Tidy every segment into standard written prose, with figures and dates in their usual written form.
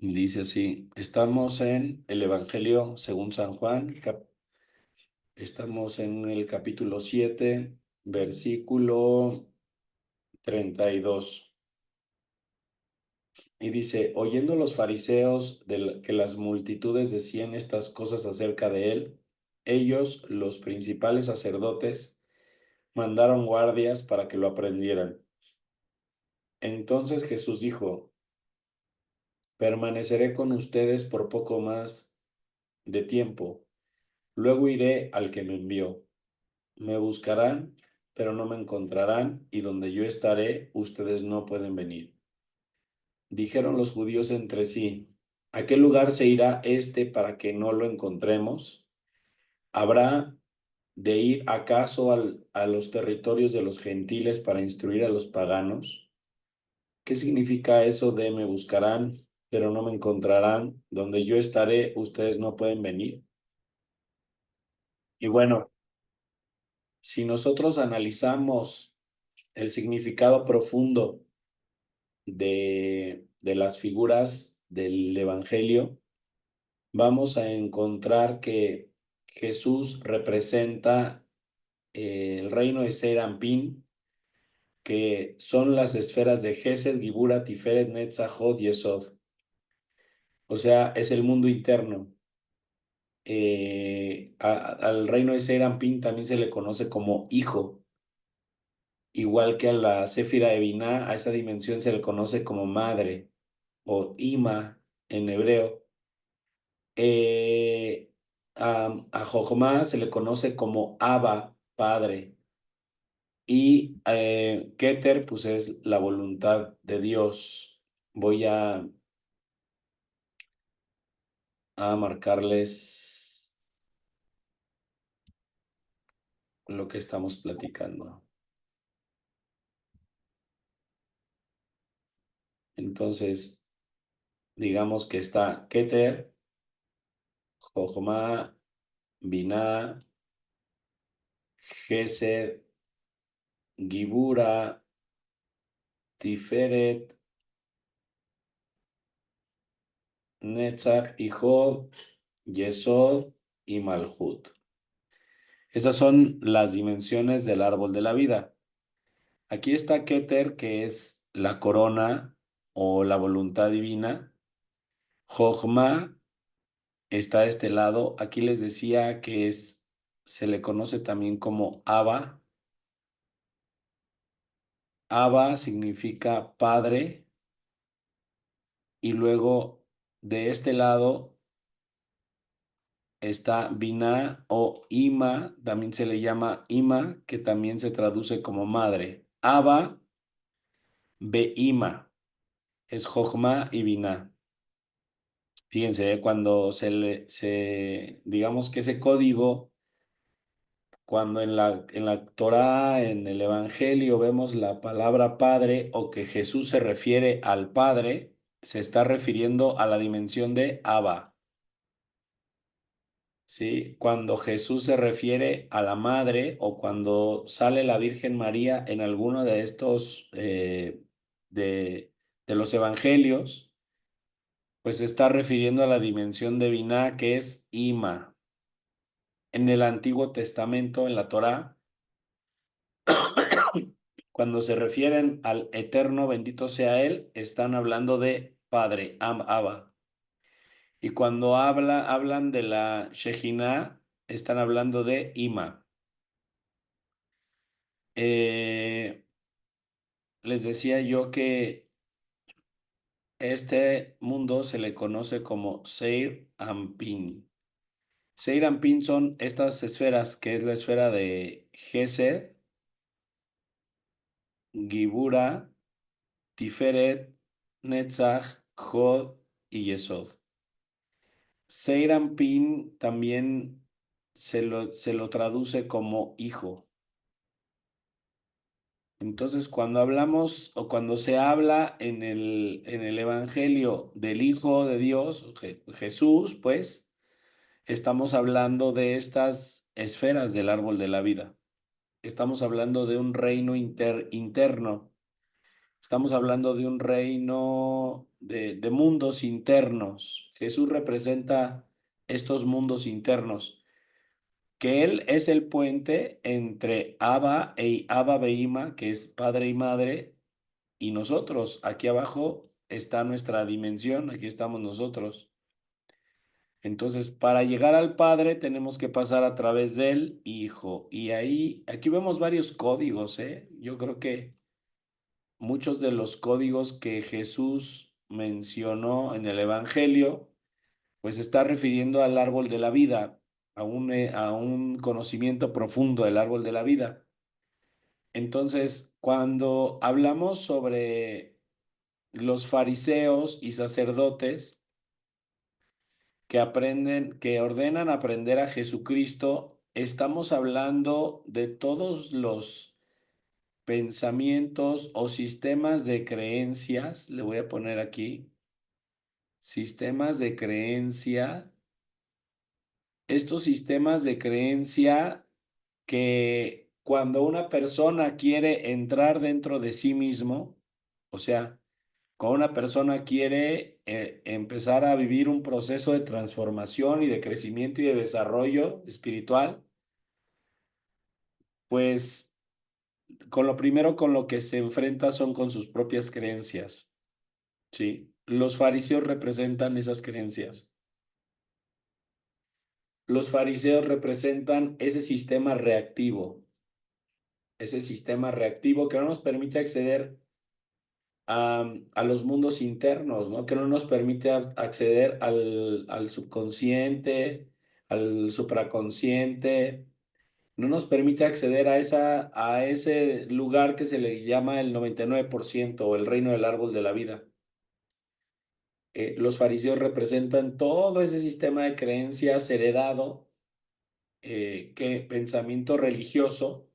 Dice así, estamos en el Evangelio según San Juan, estamos en el capítulo 7, versículo 32. Y dice, oyendo los fariseos que las multitudes decían estas cosas acerca de él, ellos, los principales sacerdotes, mandaron guardias para que lo aprendieran. Entonces Jesús dijo, permaneceré con ustedes por poco más de tiempo, luego iré al que me envió. Me buscarán, pero no me encontrarán, y donde yo estaré, ustedes no pueden venir. Dijeron los judíos entre sí, ¿a qué lugar se irá este para que no lo encontremos? ¿Habrá de ir acaso a los territorios de los gentiles para instruir a los paganos? ¿Qué significa eso de me buscarán, pero no me encontrarán? Donde yo estaré, ustedes no pueden venir. Y bueno, si nosotros analizamos el significado profundo de las figuras del Evangelio, vamos a encontrar que Jesús representa el reino de Seir Anpin, que son las esferas de Gesed, Gibura, Tiferet, Netzach, Hod y Esod. O sea, es el mundo interno. Al reino de Seir Anpin también se le conoce como hijo, igual que a la Séfira de Binah, a esa dimensión se le conoce como madre o ima en hebreo. Eh, a Jochma se le conoce como Abba, padre, y Keter, pues es la voluntad de Dios. Voy a marcarles lo que estamos platicando. Entonces, digamos que está Keter, Jochma, Binah, Gesed, Gibura, Tiferet, Netzach y Hod, Yesod y Malhut. Esas son las dimensiones del árbol de la vida. Aquí está Keter, que es la corona o la voluntad divina. Jochma está a este lado. Aquí les decía que se le conoce también como Abba. Abba significa padre. Y luego de este lado está Binah o Ima, también se le llama Ima, que también se traduce como madre. Abba, Beima, es Jochma y Binah. Fíjense, cuando digamos que ese código, cuando en la Torá, en el Evangelio, vemos la palabra Padre o que Jesús se refiere al Padre, se está refiriendo a la dimensión de Abba. ¿Sí? Cuando Jesús se refiere a la madre o cuando sale la Virgen María en alguno de estos de los evangelios, pues se está refiriendo a la dimensión de Binah que es Ima. En el Antiguo Testamento, en la Torá, cuando se refieren al Eterno, bendito sea Él, están hablando de Padre, Abba. Y cuando hablan de la Shejinah, están hablando de Ima. Eh, Les decía yo que este mundo se le conoce como Seir Anpin. Seir Anpin son estas esferas, que es la esfera de Gesed, Gibura, Tiferet, Netzach, Hod y Yesod. Seir Anpin también se lo traduce como hijo. Entonces, cuando hablamos o cuando se habla en el Evangelio del Hijo de Dios, Jesús, pues, estamos hablando de estas esferas del árbol de la vida. Estamos hablando de un reino interno. Estamos hablando de un reino de mundos internos. Jesús representa estos mundos internos, que Él es el puente entre Abba Behima, que es padre y madre, y nosotros. Aquí abajo está nuestra dimensión, aquí estamos nosotros. Entonces, para llegar al Padre tenemos que pasar a través del Hijo. Y ahí, aquí vemos varios códigos, ¿eh? Yo creo que muchos de los códigos que Jesús mencionó en el Evangelio, pues está refiriendo al árbol de la vida, a un conocimiento profundo del árbol de la vida. Entonces, cuando hablamos sobre los fariseos y sacerdotes que ordenan aprender a Jesucristo, estamos hablando de todos los pensamientos o sistemas de creencias, le voy a poner aquí, sistemas de creencia, estos sistemas de creencia que cuando una persona quiere entrar dentro de sí mismo, o sea, cuando una persona quiere empezar a vivir un proceso de transformación y de crecimiento y de desarrollo espiritual, pues con lo primero con lo que se enfrenta son con sus propias creencias, ¿sí? Los fariseos representan esas creencias. Los fariseos representan ese sistema reactivo que no nos permite acceder a los mundos internos, ¿no? Que no nos permite acceder al subconsciente, al supraconsciente, no nos permite acceder a ese lugar que se le llama el 99% o el reino del árbol de la vida. Los fariseos representan todo ese sistema de creencias heredado, que pensamiento religioso,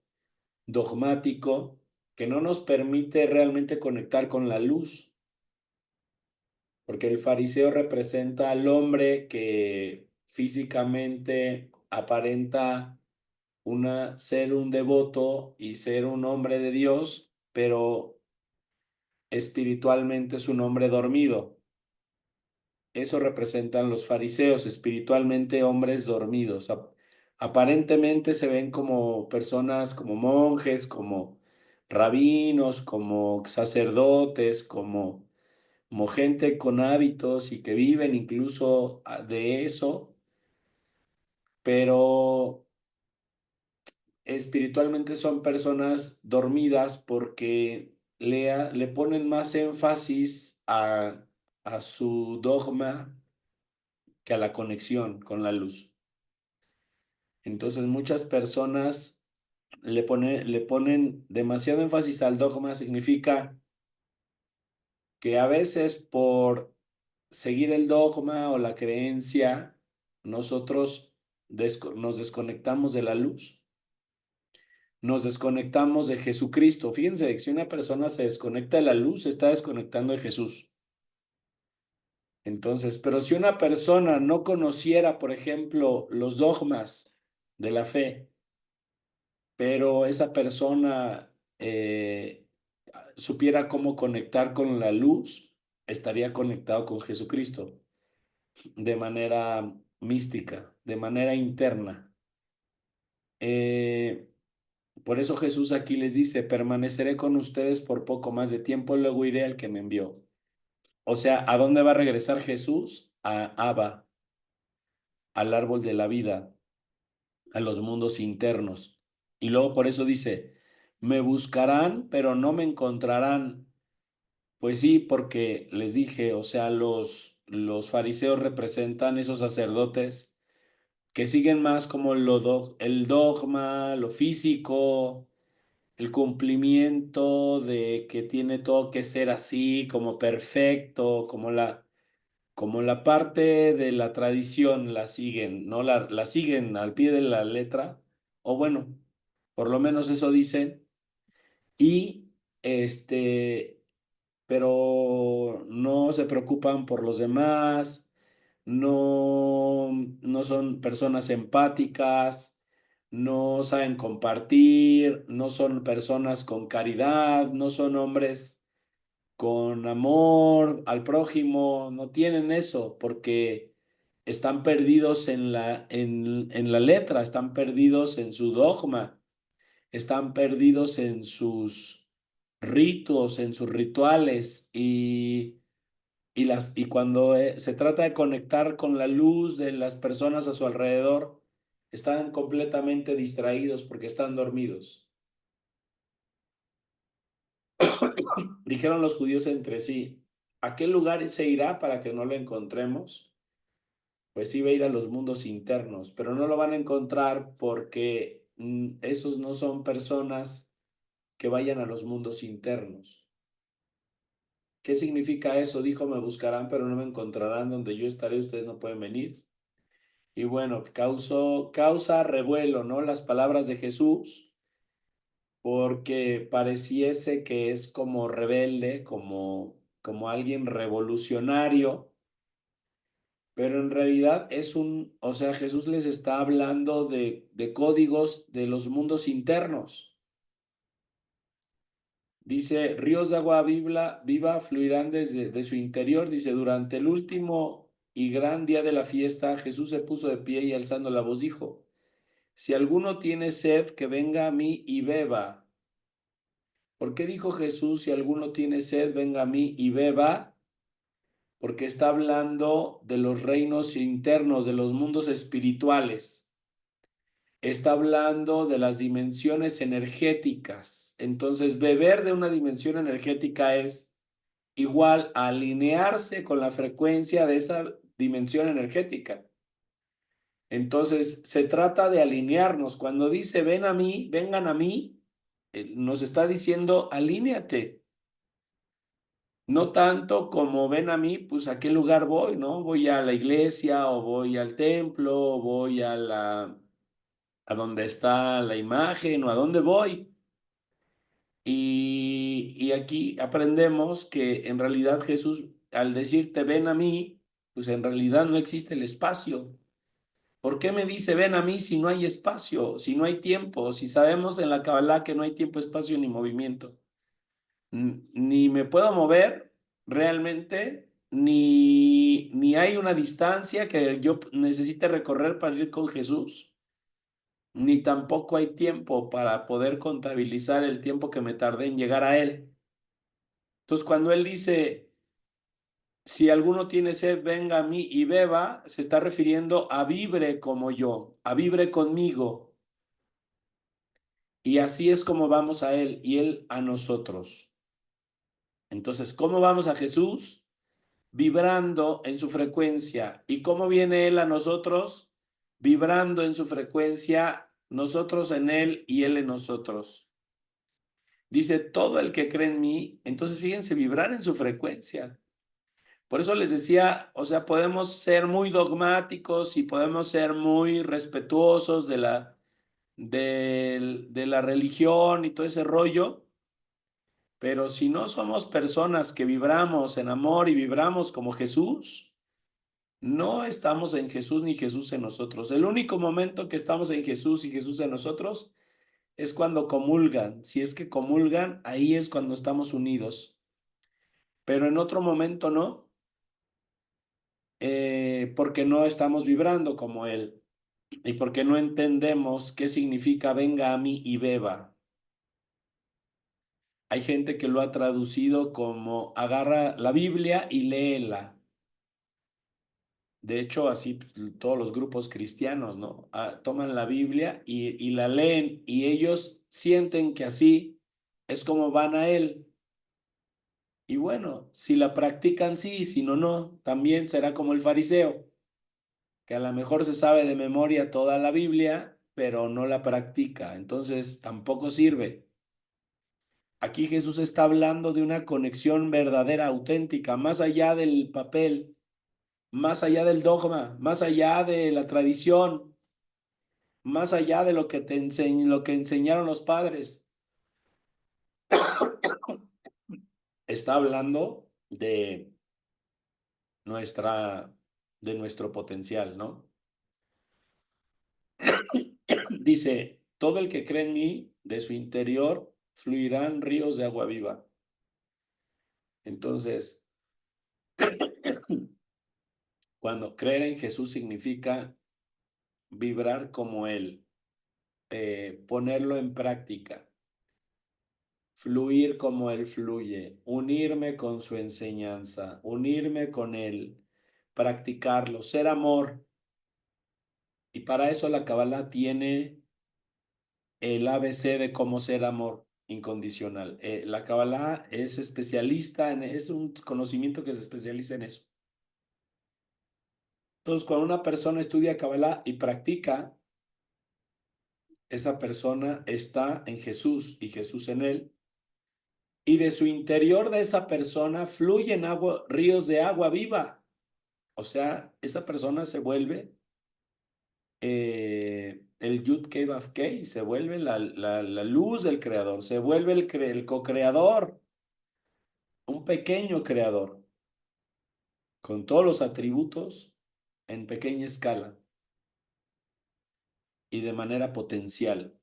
dogmático, que no nos permite realmente conectar con la luz, porque el fariseo representa al hombre que físicamente aparenta ser un devoto y ser un hombre de Dios, pero espiritualmente es un hombre dormido. Eso representan los fariseos, espiritualmente hombres dormidos. Aparentemente se ven como personas, como monjes, como rabinos, como sacerdotes, como gente con hábitos y que viven incluso de eso, pero espiritualmente son personas dormidas porque le ponen más énfasis a su dogma que a la conexión con la luz. Entonces muchas personas le ponen demasiado énfasis al dogma, significa que a veces por seguir el dogma o la creencia, nosotros nos desconectamos de la luz, nos desconectamos de Jesucristo. Fíjense que si una persona se desconecta de la luz, se está desconectando de Jesús. Entonces, pero si una persona no conociera, por ejemplo, los dogmas de la fe, pero esa persona supiera cómo conectar con la luz, estaría conectado con Jesucristo de manera mística, de manera interna. Eh, por eso Jesús aquí les dice, permaneceré con ustedes por poco más de tiempo, luego iré al que me envió. O sea, ¿a dónde va a regresar Jesús? A Abba, al árbol de la vida, a los mundos internos. Y luego por eso dice, me buscarán, pero no me encontrarán. Pues sí, porque les dije, o sea, los fariseos representan esos sacerdotes que siguen más como el dogma, lo físico, el cumplimiento de que tiene todo que ser así, como perfecto, como la parte de la tradición la siguen, ¿no? La siguen al pie de la letra, o bueno, por lo menos eso dicen, y pero no se preocupan por los demás, no son personas empáticas, no saben compartir, no son personas con caridad, no son hombres con amor al prójimo, no tienen eso porque están perdidos en la letra, están perdidos en su dogma, están perdidos en sus ritos, en sus rituales y cuando se trata de conectar con la luz de las personas a su alrededor, están completamente distraídos porque están dormidos. Dijeron los judíos entre sí, ¿a qué lugar se irá para que no lo encontremos? Pues iba a ir a los mundos internos, pero no lo van a encontrar porque esos no son personas que vayan a los mundos internos. ¿Qué significa eso? Dijo, me buscarán, pero no me encontrarán. Donde yo estaré, ustedes no pueden venir. Y bueno, causa revuelo, ¿no? Las palabras de Jesús, porque pareciese que es como rebelde, como alguien revolucionario, pero en realidad o sea, Jesús les está hablando de códigos de los mundos internos. Dice, ríos de agua viva fluirán de su interior. Dice, durante el último y gran día de la fiesta, Jesús se puso de pie y alzando la voz dijo, si alguno tiene sed, que venga a mí y beba. ¿Por qué dijo Jesús, si alguno tiene sed, venga a mí y beba? Porque está hablando de los reinos internos, de los mundos espirituales. Está hablando de las dimensiones energéticas. Entonces, beber de una dimensión energética es igual a alinearse con la frecuencia de esa dimensión energética. Entonces, se trata de alinearnos. Cuando dice, ven a mí, vengan a mí, nos está diciendo, alíneate. No tanto como ven a mí, pues a qué lugar voy, ¿no? Voy a la iglesia o voy al templo o voy a donde está la imagen o a dónde voy. Y aquí aprendemos que en realidad Jesús, al decirte ven a mí, pues en realidad no existe el espacio. ¿Por qué me dice ven a mí si no hay espacio, si no hay tiempo, si sabemos en la Kabbalah que no hay tiempo, espacio ni movimiento? Ni me puedo mover realmente, ni hay una distancia que yo necesite recorrer para ir con Jesús, ni tampoco hay tiempo para poder contabilizar el tiempo que me tardé en llegar a Él. Entonces, cuando Él dice, si alguno tiene sed, venga a mí y beba, se está refiriendo a vibre como yo, a vibre conmigo. Y así es como vamos a Él y Él a nosotros. Entonces, ¿cómo vamos a Jesús? Vibrando en su frecuencia. ¿Y cómo viene Él a nosotros? Vibrando en su frecuencia, nosotros en Él y Él en nosotros. Dice, todo el que cree en mí, entonces fíjense, vibrar en su frecuencia. Por eso les decía, o sea, podemos ser muy dogmáticos y podemos ser muy respetuosos de la religión y todo ese rollo, pero si no somos personas que vibramos en amor y vibramos como Jesús, no estamos en Jesús ni Jesús en nosotros. El único momento que estamos en Jesús y Jesús en nosotros es cuando comulgan. Si es que comulgan, ahí es cuando estamos unidos. Pero en otro momento no, porque no estamos vibrando como Él y porque no entendemos qué significa venga a mí y beba. Hay gente que lo ha traducido como agarra la Biblia y léela. De hecho, así todos los grupos cristianos, ¿no? Toman la Biblia y la leen y ellos sienten que así es como van a Él. Y bueno, si la practican, sí, si no, no. También será como el fariseo, que a lo mejor se sabe de memoria toda la Biblia, pero no la practica. Entonces, tampoco sirve. Aquí Jesús está hablando de una conexión verdadera, auténtica, más allá del papel, más allá del dogma, más allá de la tradición, más allá de lo que lo que enseñaron los padres. Está hablando nuestra, de nuestro potencial, ¿no? Dice, todo el que cree en mí, de su interior fluirán ríos de agua viva. Entonces, cuando creer en Jesús significa vibrar como Él, ponerlo en práctica, fluir como Él fluye, unirme con su enseñanza, unirme con Él, practicarlo, ser amor. Y para eso la Kabbalah tiene el ABC de cómo ser amor incondicional. La Kabbalah es especialista es un conocimiento que se especializa en eso. Entonces, cuando una persona estudia Kabbalah y practica, esa persona está en Jesús y Jesús en él. Y de su interior de esa persona fluyen ríos de agua viva. O sea, esa persona se vuelve el Yud Kei Vav Kei, se vuelve la luz del creador, se vuelve el co-creador, un pequeño creador, con todos los atributos en pequeña escala y de manera potencial.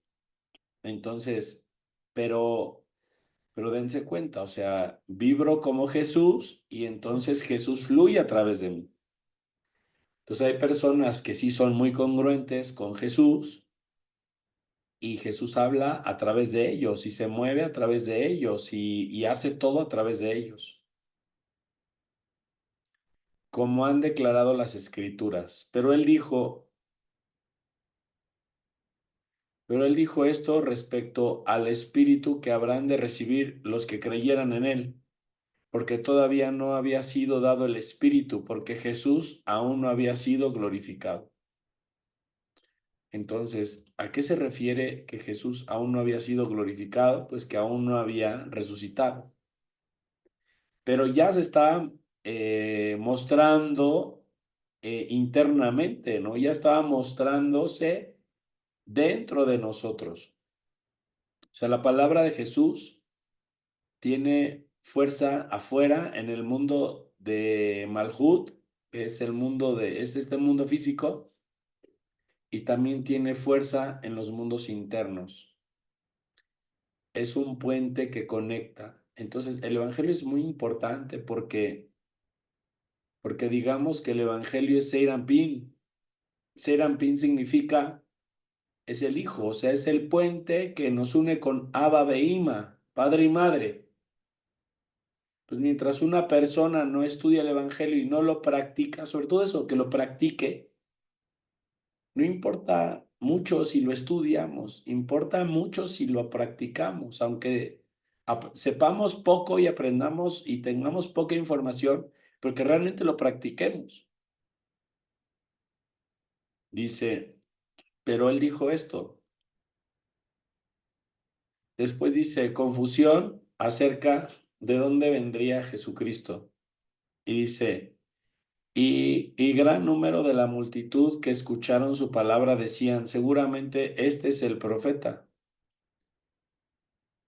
Entonces, pero dense cuenta, o sea, vibro como Jesús y entonces Jesús fluye a través de mí. Entonces hay personas que sí son muy congruentes con Jesús y Jesús habla a través de ellos y se mueve a través de ellos y hace todo a través de ellos, como han declarado las escrituras. Pero él dijo esto respecto al espíritu que habrán de recibir los que creyeran en él, porque todavía no había sido dado el espíritu, porque Jesús aún no había sido glorificado. Entonces, ¿a qué se refiere que Jesús aún no había sido glorificado? Pues que aún no había resucitado. Pero ya se está mostrando internamente, ¿no? Ya estaba mostrándose dentro de nosotros. O sea, la palabra de Jesús tiene fuerza afuera en el mundo de Malhut, que es es este mundo físico, y también tiene fuerza en los mundos internos. Es un puente que conecta. Entonces, el evangelio es muy importante porque digamos que el evangelio es Seir Anpin. Seir Anpin significa es el hijo, o sea, es el puente que nos une con Abba Veima, padre y madre. Pues mientras una persona no estudia el evangelio y no lo practica, sobre todo eso, que lo practique, no importa mucho si lo estudiamos, importa mucho si lo practicamos, aunque sepamos poco y aprendamos y tengamos poca información, porque realmente lo practiquemos. Dice, pero él dijo esto. Después dice, confusión acerca de dónde vendría Jesucristo. Y dice, y gran número de la multitud que escucharon su palabra decían, seguramente este es el profeta.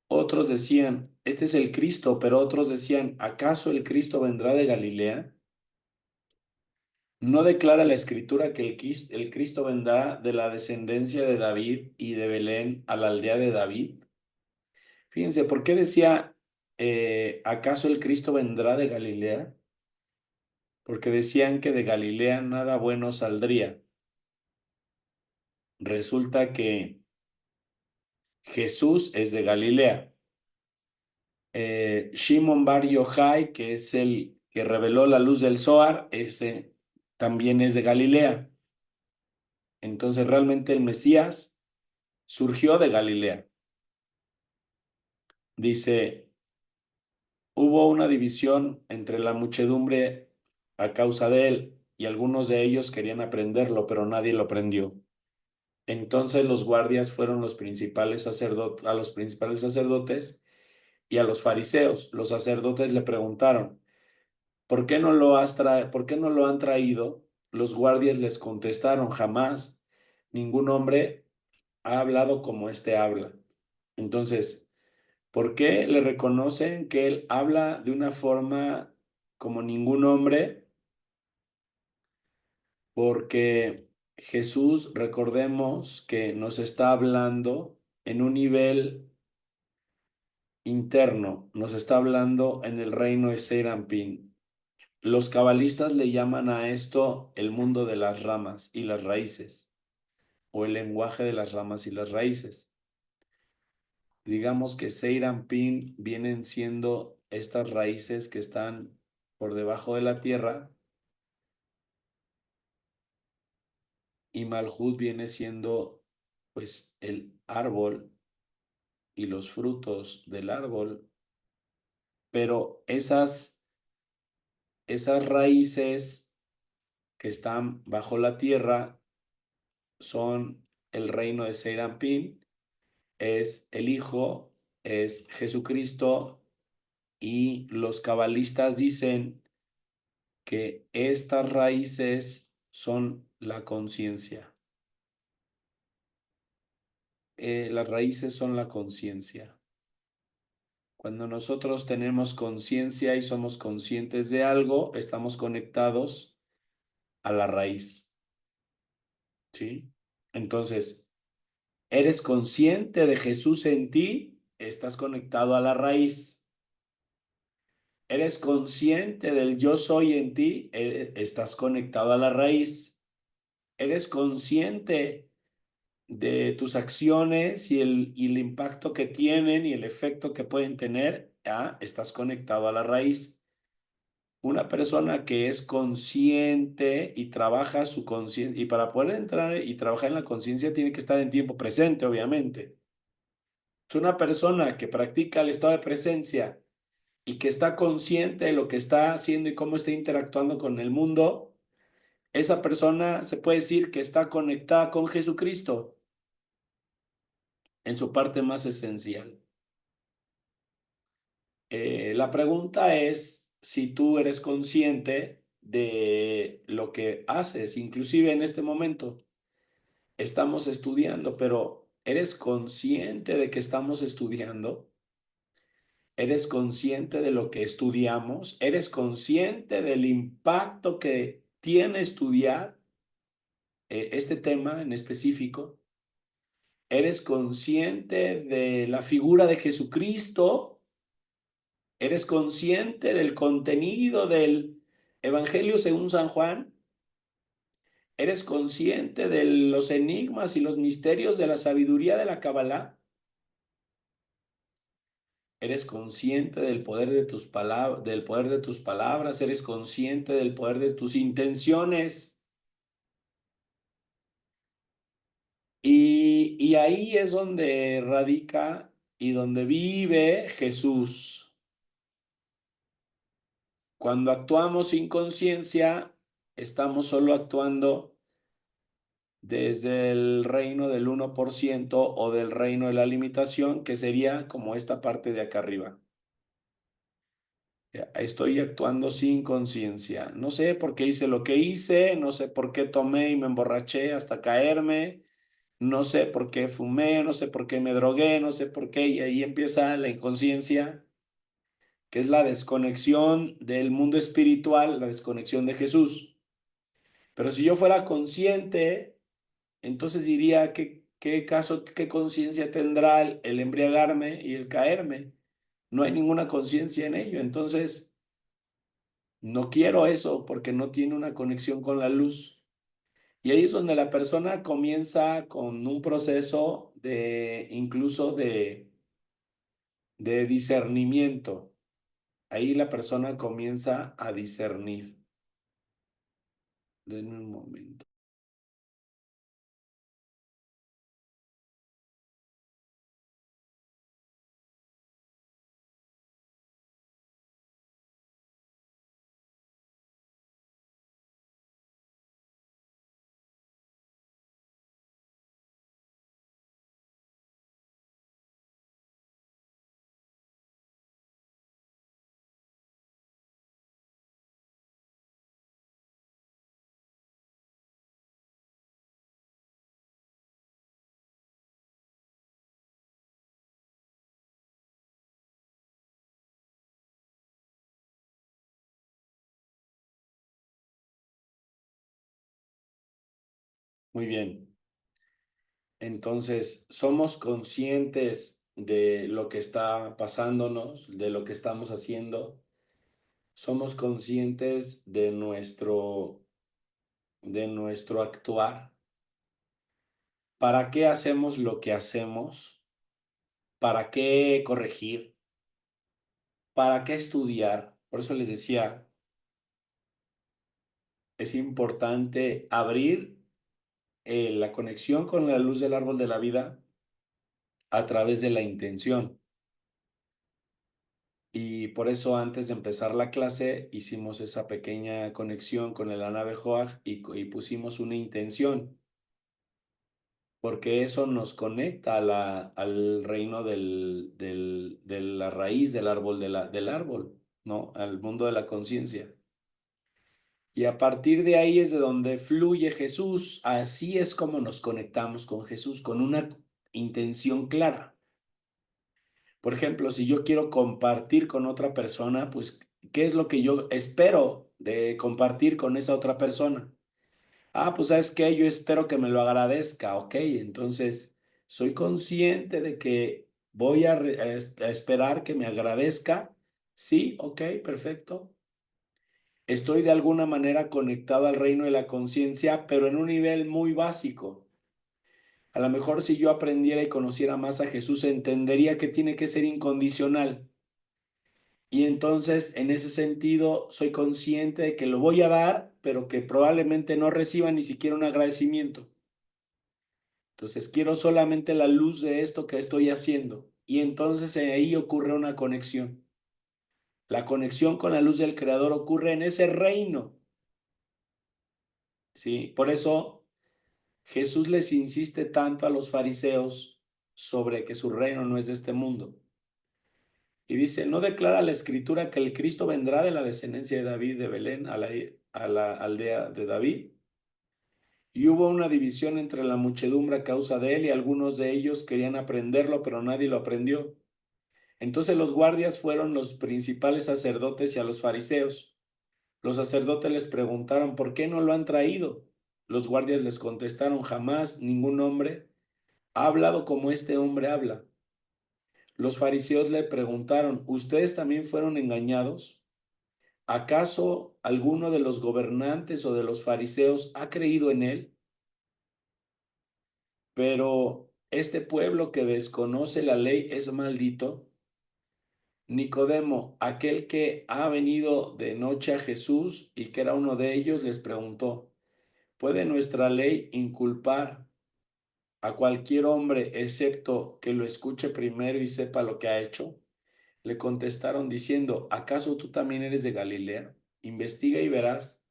Otros decían, este es el Cristo, pero otros decían, ¿acaso el Cristo vendrá de Galilea? ¿No declara la Escritura que el Cristo vendrá de la descendencia de David y de Belén a la aldea de David? Fíjense, ¿por qué decía, ¿acaso el Cristo vendrá de Galilea? Porque decían que de Galilea nada bueno saldría. Resulta que Jesús es de Galilea. Shimon Bar Yochai, que es el que reveló la luz del Zohar, ese también es de Galilea. Entonces realmente el Mesías surgió de Galilea. Dice, hubo una división entre la muchedumbre a causa de él y algunos de ellos querían aprenderlo, pero nadie lo aprendió. Entonces los guardias fueron a los principales sacerdotes y a los fariseos. Los sacerdotes le preguntaron, ¿por qué no lo han traído? Los guardias les contestaron, jamás. Ningún hombre ha hablado como éste habla. Entonces, ¿por qué le reconocen que él habla de una forma como ningún hombre? Porque Jesús, recordemos que nos está hablando en un nivel interno, nos está hablando en el reino de Serampín. Los cabalistas le llaman a esto el mundo de las ramas y las raíces, o el lenguaje de las ramas y las raíces. Digamos que Serampín vienen siendo estas raíces que están por debajo de la tierra, y Malhut viene siendo pues el árbol y los frutos del árbol, pero esas raíces que están bajo la tierra son el reino de Serampín, es el Hijo, es Jesucristo, y los cabalistas dicen que estas raíces son la conciencia. Las raíces son la conciencia. Cuando nosotros tenemos conciencia y somos conscientes de algo, estamos conectados a la raíz, ¿sí? Entonces, eres consciente de Jesús en ti, estás conectado a la raíz. Eres consciente del yo soy en ti, estás conectado a la raíz. Eres consciente de tus acciones y el impacto que tienen y el efecto que pueden tener, estás conectado a la raíz. Una persona que es consciente y trabaja su conciencia, y para poder entrar y trabajar en la conciencia tiene que estar en tiempo presente, obviamente. Es una persona que practica el estado de presencia y que está consciente de lo que está haciendo y cómo está interactuando con el mundo. Esa persona se puede decir que está conectada con Jesucristo en su parte más esencial. La pregunta es si tú eres consciente de lo que haces, inclusive en este momento. Estamos estudiando, pero ¿eres consciente de que estamos estudiando? ¿Eres consciente de lo que estudiamos? ¿Eres consciente del impacto que tiene estudiar este tema en específico? ¿Eres consciente de la figura de Jesucristo? ¿Eres consciente del contenido del Evangelio según San Juan? ¿Eres consciente de los enigmas y los misterios de la sabiduría de la Kabbalah? ¿Eres consciente del poder de tus palabras, ¿Eres consciente del poder de tus intenciones? Y ahí es donde radica y donde vive Jesús. Cuando actuamos sin conciencia, estamos solo actuando desde el reino del 1% o del reino de la limitación, que sería como esta parte de acá arriba. Estoy actuando sin conciencia. No sé por qué hice lo que hice, no sé por qué tomé y me emborraché hasta caerme, no sé por qué fumé, no sé por qué me drogué, no sé por qué, y ahí empieza la inconsciencia, que es la desconexión del mundo espiritual, la desconexión de Jesús. Pero si yo fuera consciente, entonces diría que qué caso, qué conciencia tendrá el embriagarme y el caerme. No hay ninguna conciencia en ello. Entonces, no quiero eso porque no tiene una conexión con la luz. Y ahí es donde la persona comienza con un proceso de incluso de discernimiento. Ahí la persona comienza a discernir. Denme un momento. Muy bien. Entonces, somos conscientes de lo que está pasándonos, de lo que estamos haciendo. Somos conscientes de nuestro actuar. ¿Para qué hacemos lo que hacemos? ¿Para qué corregir? ¿Para qué estudiar? Por eso les decía, es importante abrir la conexión con la luz del árbol de la vida a través de la intención. Y por eso antes de empezar la clase hicimos esa pequeña conexión con el Anabejoaj y pusimos una intención, porque eso nos conecta al reino de la raíz del árbol, del árbol, ¿no? Al mundo de la conciencia. Y a partir de ahí es de donde fluye Jesús. Así es como nos conectamos con Jesús, con una intención clara. Por ejemplo, si yo quiero compartir con otra persona, pues, ¿qué es lo que yo espero de compartir con esa otra persona? Ah, pues, ¿sabes qué? Yo espero que me lo agradezca. Ok, entonces soy consciente de que voy a esperar que me agradezca. Sí, ok, perfecto. Estoy de alguna manera conectado al reino de la conciencia, pero en un nivel muy básico. A lo mejor si yo aprendiera y conociera más a Jesús, entendería que tiene que ser incondicional. Y entonces, en ese sentido, soy consciente de que lo voy a dar, pero que probablemente no reciba ni siquiera un agradecimiento. Entonces, quiero solamente la luz de esto que estoy haciendo. Y entonces ahí ocurre una conexión. La conexión con la luz del Creador ocurre en ese reino. ¿Sí? Por eso Jesús les insiste tanto a los fariseos sobre que su reino no es de este mundo. Y dice, ¿no declara la Escritura que el Cristo vendrá de la descendencia de David de Belén a la aldea de David? Y hubo una división entre la muchedumbre a causa de él y algunos de ellos querían aprenderlo, pero nadie lo aprendió. Entonces los guardias fueron los principales sacerdotes y a los fariseos. Los sacerdotes les preguntaron, ¿por qué no lo han traído? Los guardias les contestaron, jamás ningún hombre ha hablado como este hombre habla. Los fariseos le preguntaron, ¿ustedes también fueron engañados? ¿Acaso alguno de los gobernantes o de los fariseos ha creído en él? Pero este pueblo que desconoce la ley es maldito. Nicodemo, aquel que ha venido de noche a Jesús y que era uno de ellos, les preguntó, ¿puede nuestra ley inculpar a cualquier hombre excepto que lo escuche primero y sepa lo que ha hecho? Le contestaron diciendo, ¿acaso tú también eres de Galilea? Investiga y verás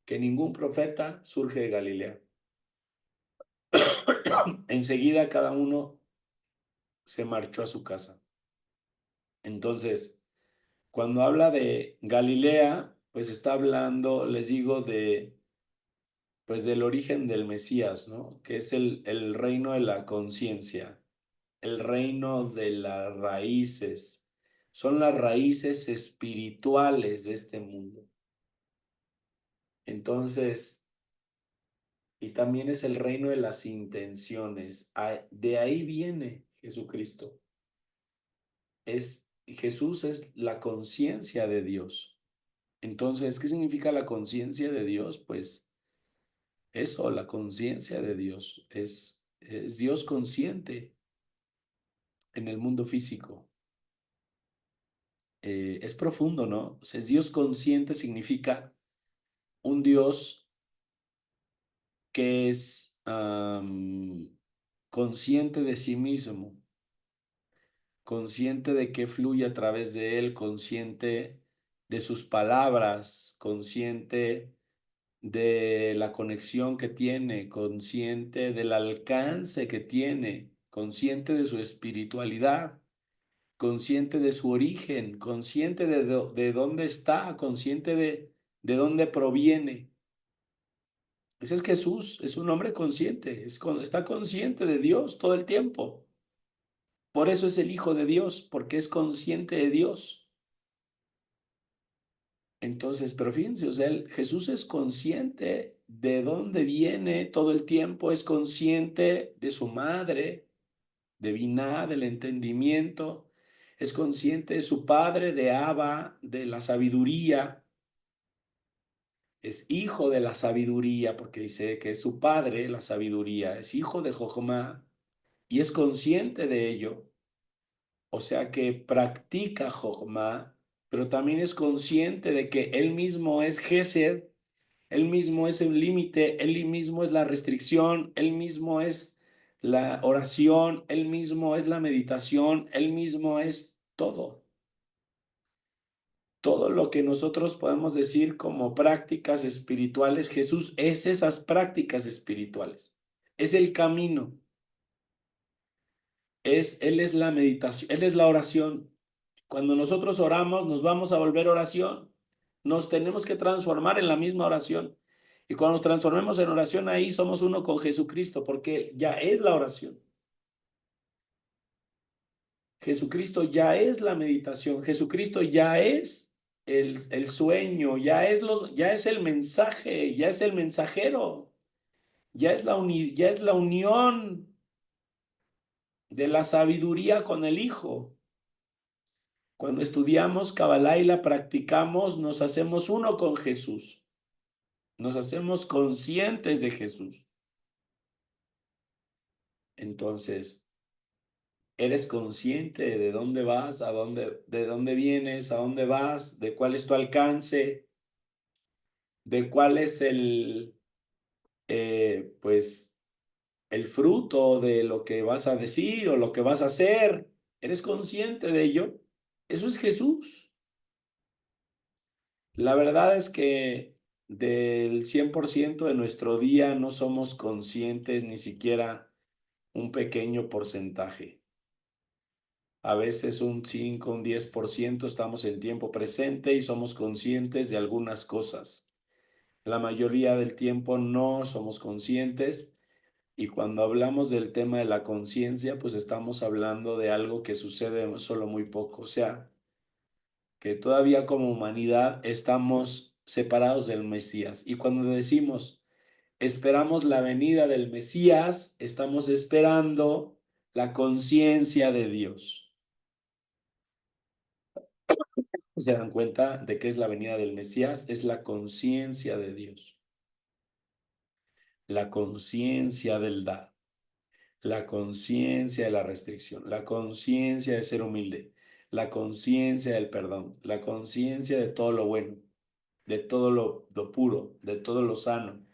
que ningún profeta surge de Galilea. Enseguida cada uno se marchó a su casa. Entonces, cuando habla de Galilea, pues está hablando, les digo, pues del origen del Mesías, ¿no? Que es el reino de la conciencia, el reino de las raíces. Son las raíces espirituales de este mundo. Entonces, y también es el reino de las intenciones. De ahí viene Jesucristo. Jesús es la conciencia de Dios. Entonces, ¿qué significa la conciencia de Dios? Pues eso, la conciencia de Dios es Dios consciente en el mundo físico. Es profundo, ¿no? O sea, es Dios consciente significa un Dios que es consciente de sí mismo, consciente de que fluye a través de él, consciente de sus palabras, consciente de la conexión que tiene, consciente del alcance que tiene, consciente de su espiritualidad, consciente de su origen, consciente de dónde está, consciente de dónde proviene. Ese es Jesús, es un hombre consciente, está consciente de Dios todo el tiempo. Por eso es el Hijo de Dios, porque es consciente de Dios. Entonces, pero fíjense, o sea, Jesús es consciente de dónde viene todo el tiempo, es consciente de su madre, de Binah, del entendimiento, es consciente de su padre, de Abba, de la sabiduría, es hijo de la sabiduría, porque dice que es su padre, la sabiduría, es hijo de Jochma y es consciente de ello, o sea que practica Jochma, pero también es consciente de que él mismo es Gesed, él mismo es el límite, él mismo es la restricción, él mismo es la oración, él mismo es la meditación, él mismo es todo. Todo lo que nosotros podemos decir como prácticas espirituales, Jesús es esas prácticas espirituales. Es el camino, Él es la meditación, Él es la oración. Cuando nosotros oramos, nos vamos a volver oración. Nos tenemos que transformar en la misma oración. Y cuando nos transformemos en oración, ahí somos uno con Jesucristo, porque Él ya es la oración. Jesucristo ya es la meditación. Jesucristo ya es el sueño, ya es el mensaje, ya es el mensajero, ya es la unión de la sabiduría con el Hijo. Cuando estudiamos Kabbalah y la practicamos, nos hacemos uno con Jesús. Nos hacemos conscientes de Jesús. Entonces, eres consciente de dónde vas, de dónde vienes, a dónde vas, de cuál es tu alcance, de cuál es pues, el fruto de lo que vas a decir o lo que vas a hacer. ¿Eres consciente de ello? Eso es Jesús. La verdad es que del 100% de nuestro día no somos conscientes ni siquiera un pequeño porcentaje. A veces un 5, un 10% estamos en tiempo presente y somos conscientes de algunas cosas. La mayoría del tiempo no somos conscientes y cuando hablamos del tema de la conciencia, pues estamos hablando de algo que sucede solo muy poco. O sea, que todavía como humanidad estamos separados del Mesías. Y cuando decimos esperamos la venida del Mesías, estamos esperando la conciencia de Dios. ¿Se dan cuenta de qué es la venida del Mesías? Es la conciencia de Dios, la conciencia del dar, la conciencia de la restricción, la conciencia de ser humilde, la conciencia del perdón, la conciencia de todo lo bueno, de todo lo puro, de todo lo sano,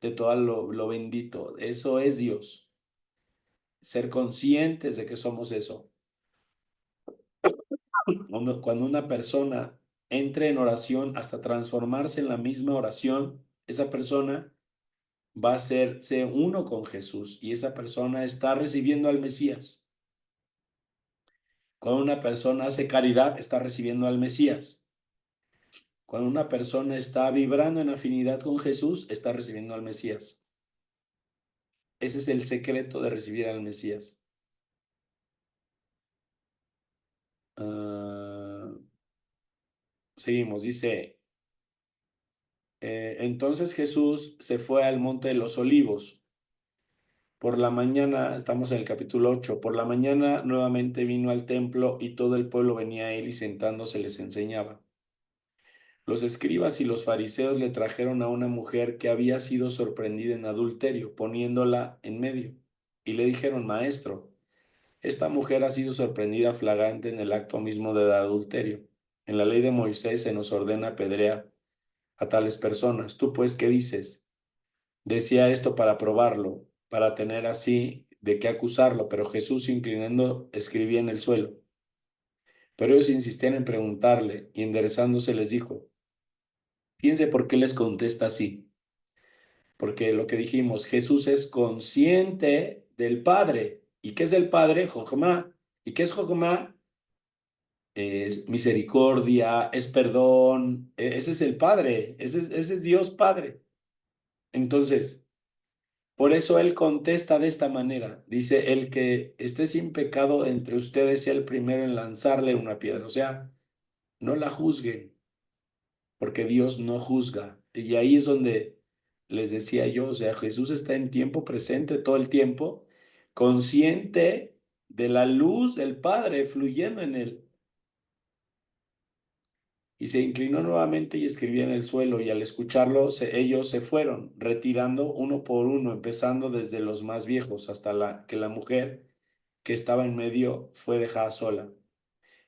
de todo lo bendito. Eso es Dios. Ser conscientes de que somos eso. Cuando una persona entre en oración hasta transformarse en la misma oración, esa persona va a hacerse uno con Jesús y esa persona está recibiendo al Mesías. Cuando una persona hace caridad, está recibiendo al Mesías. Cuando una persona está vibrando en afinidad con Jesús, está recibiendo al Mesías. Ese es el secreto de recibir al Mesías. Seguimos, dice, entonces Jesús se fue al monte de los olivos. Por la mañana, estamos en el capítulo 8, por la mañana nuevamente vino al templo y todo el pueblo venía a él y sentándose les enseñaba. Los escribas y los fariseos le trajeron a una mujer que había sido sorprendida en adulterio, poniéndola en medio. Y le dijeron, Maestro, esta mujer ha sido sorprendida flagrante en el acto mismo de adulterio. En la ley de Moisés se nos ordena apedrear a tales personas. ¿Tú pues qué dices? Decía esto para probarlo, para tener así de qué acusarlo, pero Jesús, inclinando, escribía en el suelo. Pero ellos insistían en preguntarle, y enderezándose les dijo, piense por qué les contesta así. Porque lo que dijimos, Jesús es consciente del Padre. ¿Y qué es el Padre? Jochma. ¿Y qué es Jochma? Es misericordia, es perdón. Ese es el Padre, ese es Dios Padre. Entonces, por eso él contesta de esta manera. Dice, el que esté sin pecado entre ustedes sea el primero en lanzarle una piedra. O sea, no la juzguen, porque Dios no juzga. Y ahí es donde les decía yo, o sea, Jesús está en tiempo presente todo el tiempo, consciente de la luz del Padre fluyendo en él. Y se inclinó nuevamente y escribía en el suelo, y al escucharlo, ellos se fueron, retirando uno por uno, empezando desde los más viejos hasta que la mujer que estaba en medio fue dejada sola.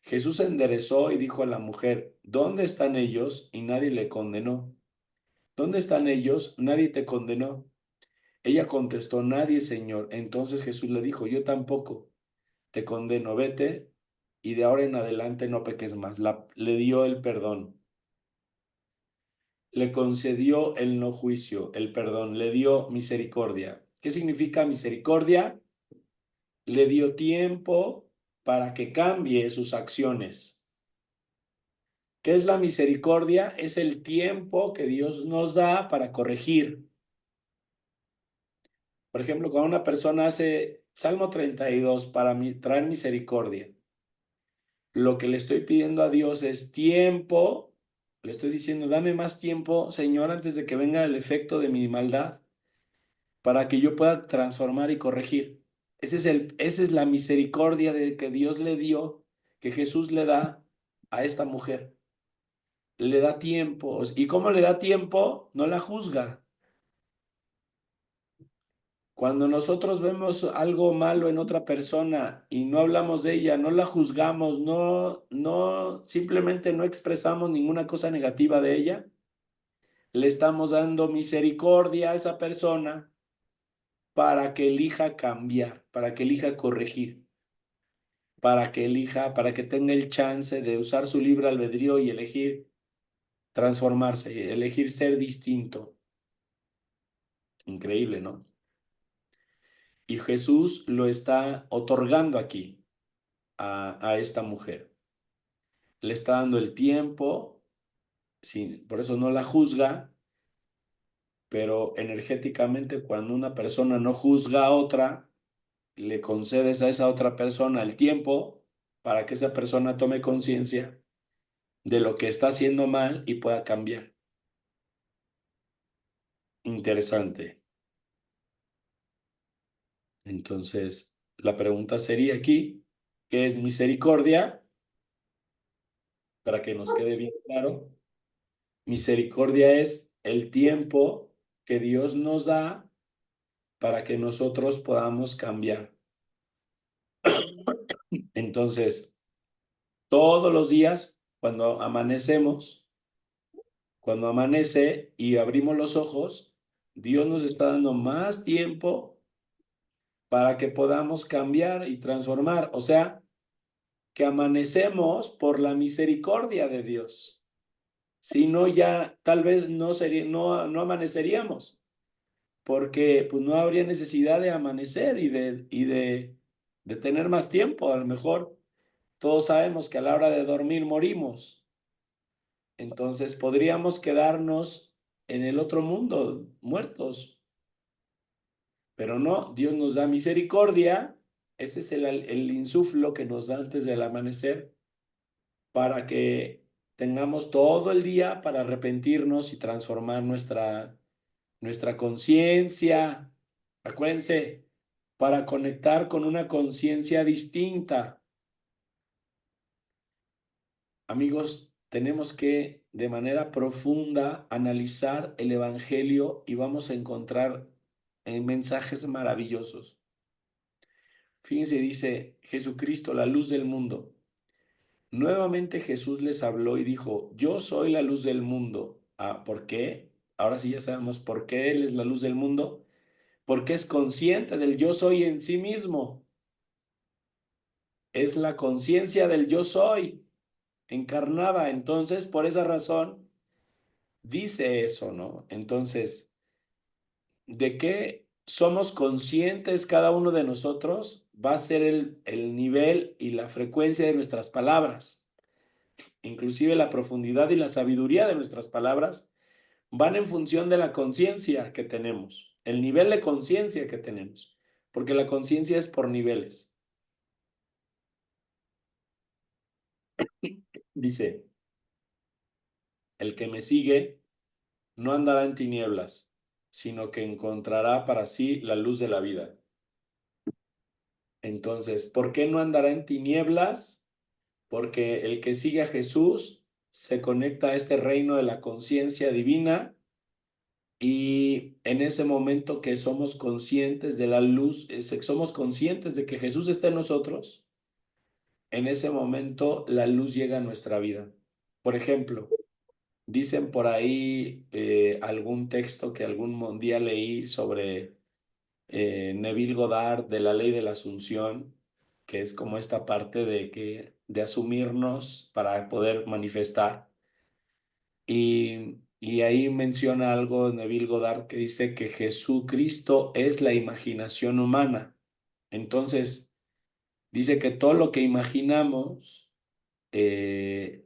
Jesús se enderezó y dijo a la mujer, ¿dónde están ellos? Y nadie le condenó. ¿Dónde están ellos? Nadie te condenó. Ella contestó, nadie, Señor. Entonces Jesús le dijo, yo tampoco te condeno, vete y de ahora en adelante no peques más. Le dio el perdón, le concedió el no juicio, el perdón, le dio misericordia. ¿Qué significa misericordia? Le dio tiempo para que cambie sus acciones. ¿Qué es la misericordia? Es el tiempo que Dios nos da para corregir. Por ejemplo, cuando una persona hace Salmo 32 para traer misericordia, lo que le estoy pidiendo a Dios es tiempo. Le estoy diciendo, dame más tiempo, Señor, antes de que venga el efecto de mi maldad, para que yo pueda transformar y corregir. Esa es la misericordia que Dios le dio, que Jesús le da a esta mujer. Le da tiempo. ¿Y cómo le da tiempo? No la juzga. Cuando nosotros vemos algo malo en otra persona y no hablamos de ella, no la juzgamos, simplemente no expresamos ninguna cosa negativa de ella, le estamos dando misericordia a esa persona para que elija cambiar, para que elija corregir, para que tenga el chance de usar su libre albedrío y elegir transformarse, elegir ser distinto. Increíble, ¿no? Y Jesús lo está otorgando aquí a esta mujer. Le está dando el tiempo, sí, por eso no la juzga, pero energéticamente cuando una persona no juzga a otra, le concedes a esa otra persona el tiempo para que esa persona tome conciencia de lo que está haciendo mal y pueda cambiar. Interesante. Entonces, la pregunta sería aquí, ¿qué es misericordia? Para que nos quede bien claro. Misericordia es el tiempo que Dios nos da para que nosotros podamos cambiar. Entonces, todos los días, cuando amanece y abrimos los ojos, Dios nos está dando más tiempo para que podamos cambiar y transformar. O sea, que amanecemos por la misericordia de Dios. Si no, ya tal vez no amaneceríamos, porque pues no habría necesidad de amanecer de tener más tiempo. A lo mejor todos sabemos que a la hora de dormir morimos. Entonces podríamos quedarnos en el otro mundo, muertos. Pero no, Dios nos da misericordia. Ese es el insuflo que nos da antes del amanecer para que tengamos todo el día para arrepentirnos y transformar nuestra conciencia. Acuérdense, para conectar con una conciencia distinta. Amigos, tenemos que de manera profunda analizar el Evangelio y vamos a encontrar mensajes maravillosos. Fíjense, dice Jesucristo, la luz del mundo. Nuevamente Jesús les habló y dijo, yo soy la luz del mundo. Ah, ¿por qué? Ahora sí ya sabemos por qué Él es la luz del mundo. Porque es consciente del yo soy en sí mismo. Es la conciencia del yo soy encarnada. Entonces, por esa razón, dice eso, ¿no? Entonces, ¿de qué somos conscientes cada uno de nosotros? Va a ser el nivel y la frecuencia de nuestras palabras. Inclusive la profundidad y la sabiduría de nuestras palabras van en función de la conciencia que tenemos, el nivel de conciencia que tenemos, porque la conciencia es por niveles. Dice, el que me sigue no andará en tinieblas, sino que encontrará para sí la luz de la vida. Entonces, ¿por qué no andará en tinieblas? Porque el que sigue a Jesús se conecta a este reino de la conciencia divina y en ese momento que somos conscientes de la luz, somos conscientes de que Jesús está en nosotros, en ese momento la luz llega a nuestra vida. Por ejemplo, dicen por ahí algún texto que algún día leí sobre Neville Goddard de la ley de la Asunción, que es como esta parte de asumirnos para poder manifestar. Y ahí menciona algo Neville Goddard que dice que Jesucristo es la imaginación humana. Entonces, dice que todo lo que imaginamos, es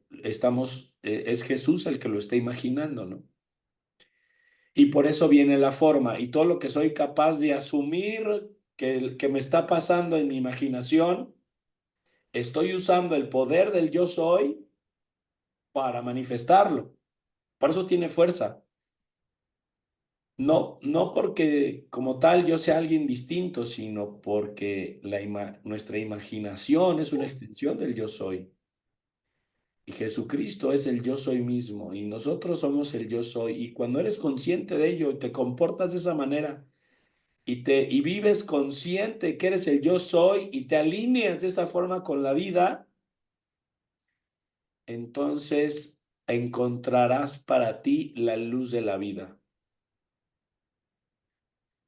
Jesús el que lo está imaginando, ¿no? Y por eso viene la forma. Y todo lo que soy capaz de asumir que me está pasando en mi imaginación, estoy usando el poder del yo soy para manifestarlo. Por eso tiene fuerza. No, no porque como tal yo sea alguien distinto, sino porque nuestra imaginación es una extensión del yo soy. Y Jesucristo es el yo soy mismo y nosotros somos el yo soy. Y cuando eres consciente de ello y te comportas de esa manera y vives consciente que eres el yo soy y te alineas de esa forma con la vida, entonces encontrarás para ti la luz de la vida.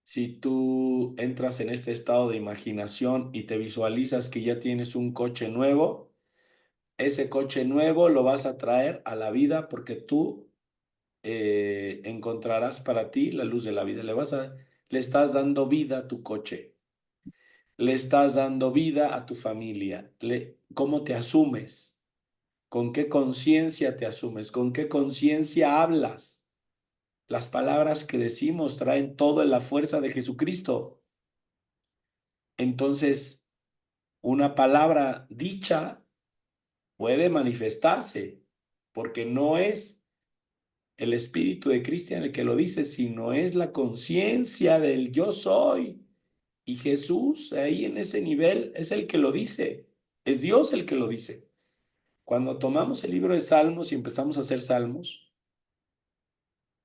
Si tú entras en este estado de imaginación y te visualizas que ya tienes un coche nuevo, ese coche nuevo lo vas a traer a la vida porque tú encontrarás para ti la luz de la vida. Le estás dando vida a tu coche, le estás dando vida a tu familia. ¿Cómo te asumes? ¿Con qué conciencia te asumes? ¿Con qué conciencia hablas? Las palabras que decimos traen toda la fuerza de Jesucristo. Entonces, una palabra dicha puede manifestarse, porque no es el espíritu de Cristian el que lo dice, sino es la conciencia del yo soy. Y Jesús ahí en ese nivel es el que lo dice, es Dios el que lo dice. Cuando tomamos el libro de Salmos y empezamos a hacer salmos,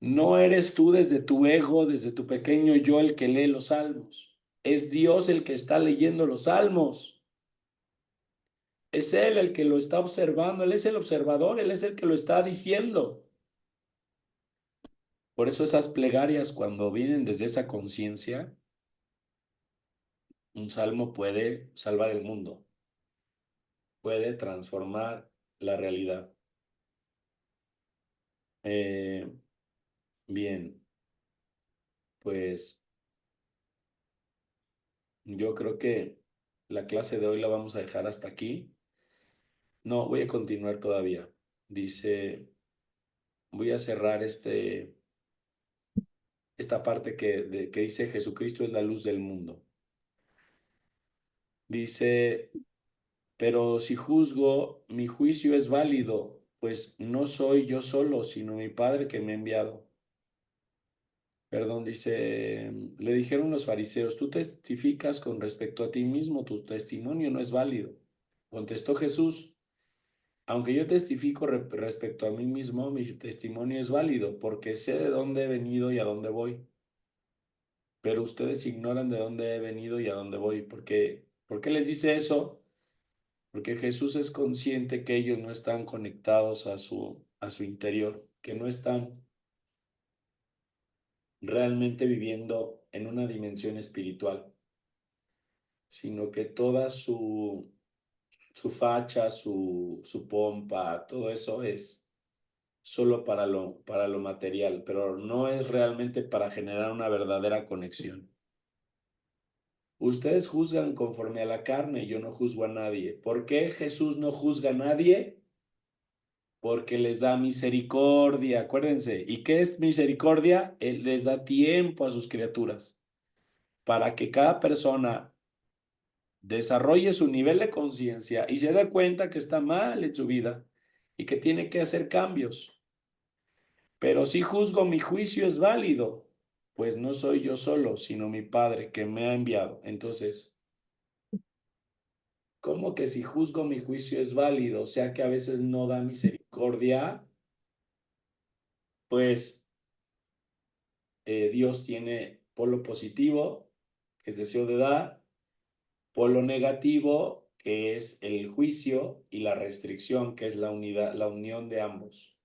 no eres tú desde tu ego, desde tu pequeño yo el que lee los salmos. Es Dios el que está leyendo los salmos. Es Él el que lo está observando, Él es el observador, Él es el que lo está diciendo. Por eso esas plegarias, cuando vienen desde esa conciencia, un salmo puede salvar el mundo, puede transformar la realidad. Eh, bien, pues yo creo que la clase de hoy la vamos a dejar hasta aquí. No, voy a continuar todavía. Dice, voy a cerrar esta parte que dice Jesucristo es la luz del mundo. Dice, pero si juzgo, mi juicio es válido, pues no soy yo solo, sino mi Padre que me ha enviado. Perdón, dice, le dijeron los fariseos, tú testificas con respecto a ti mismo, tu testimonio no es válido. Contestó Jesús, aunque yo testifico respecto a mí mismo, mi testimonio es válido, porque sé de dónde he venido y a dónde voy. Pero ustedes ignoran de dónde he venido y a dónde voy. ¿Por qué les dice eso? Porque Jesús es consciente que ellos no están conectados a su interior, que no están realmente viviendo en una dimensión espiritual, sino que toda su facha, su pompa, todo eso es solo para lo material, pero no es realmente para generar una verdadera conexión. Ustedes juzgan conforme a la carne, yo no juzgo a nadie. ¿Por qué Jesús no juzga a nadie? Porque les da misericordia, acuérdense. ¿Y qué es misericordia? Él les da tiempo a sus criaturas para que cada persona desarrolle su nivel de conciencia y se dé cuenta que está mal en su vida y que tiene que hacer cambios. Pero si juzgo, mi juicio es válido, pues no soy yo solo, sino mi Padre que me ha enviado. Entonces, ¿Cómo que si juzgo mi juicio es válido? O sea que a veces no da misericordia, pues Dios tiene polo positivo, que es deseo de dar, polo negativo, que es el juicio, y la restricción, que es la unidad, la unión de ambos.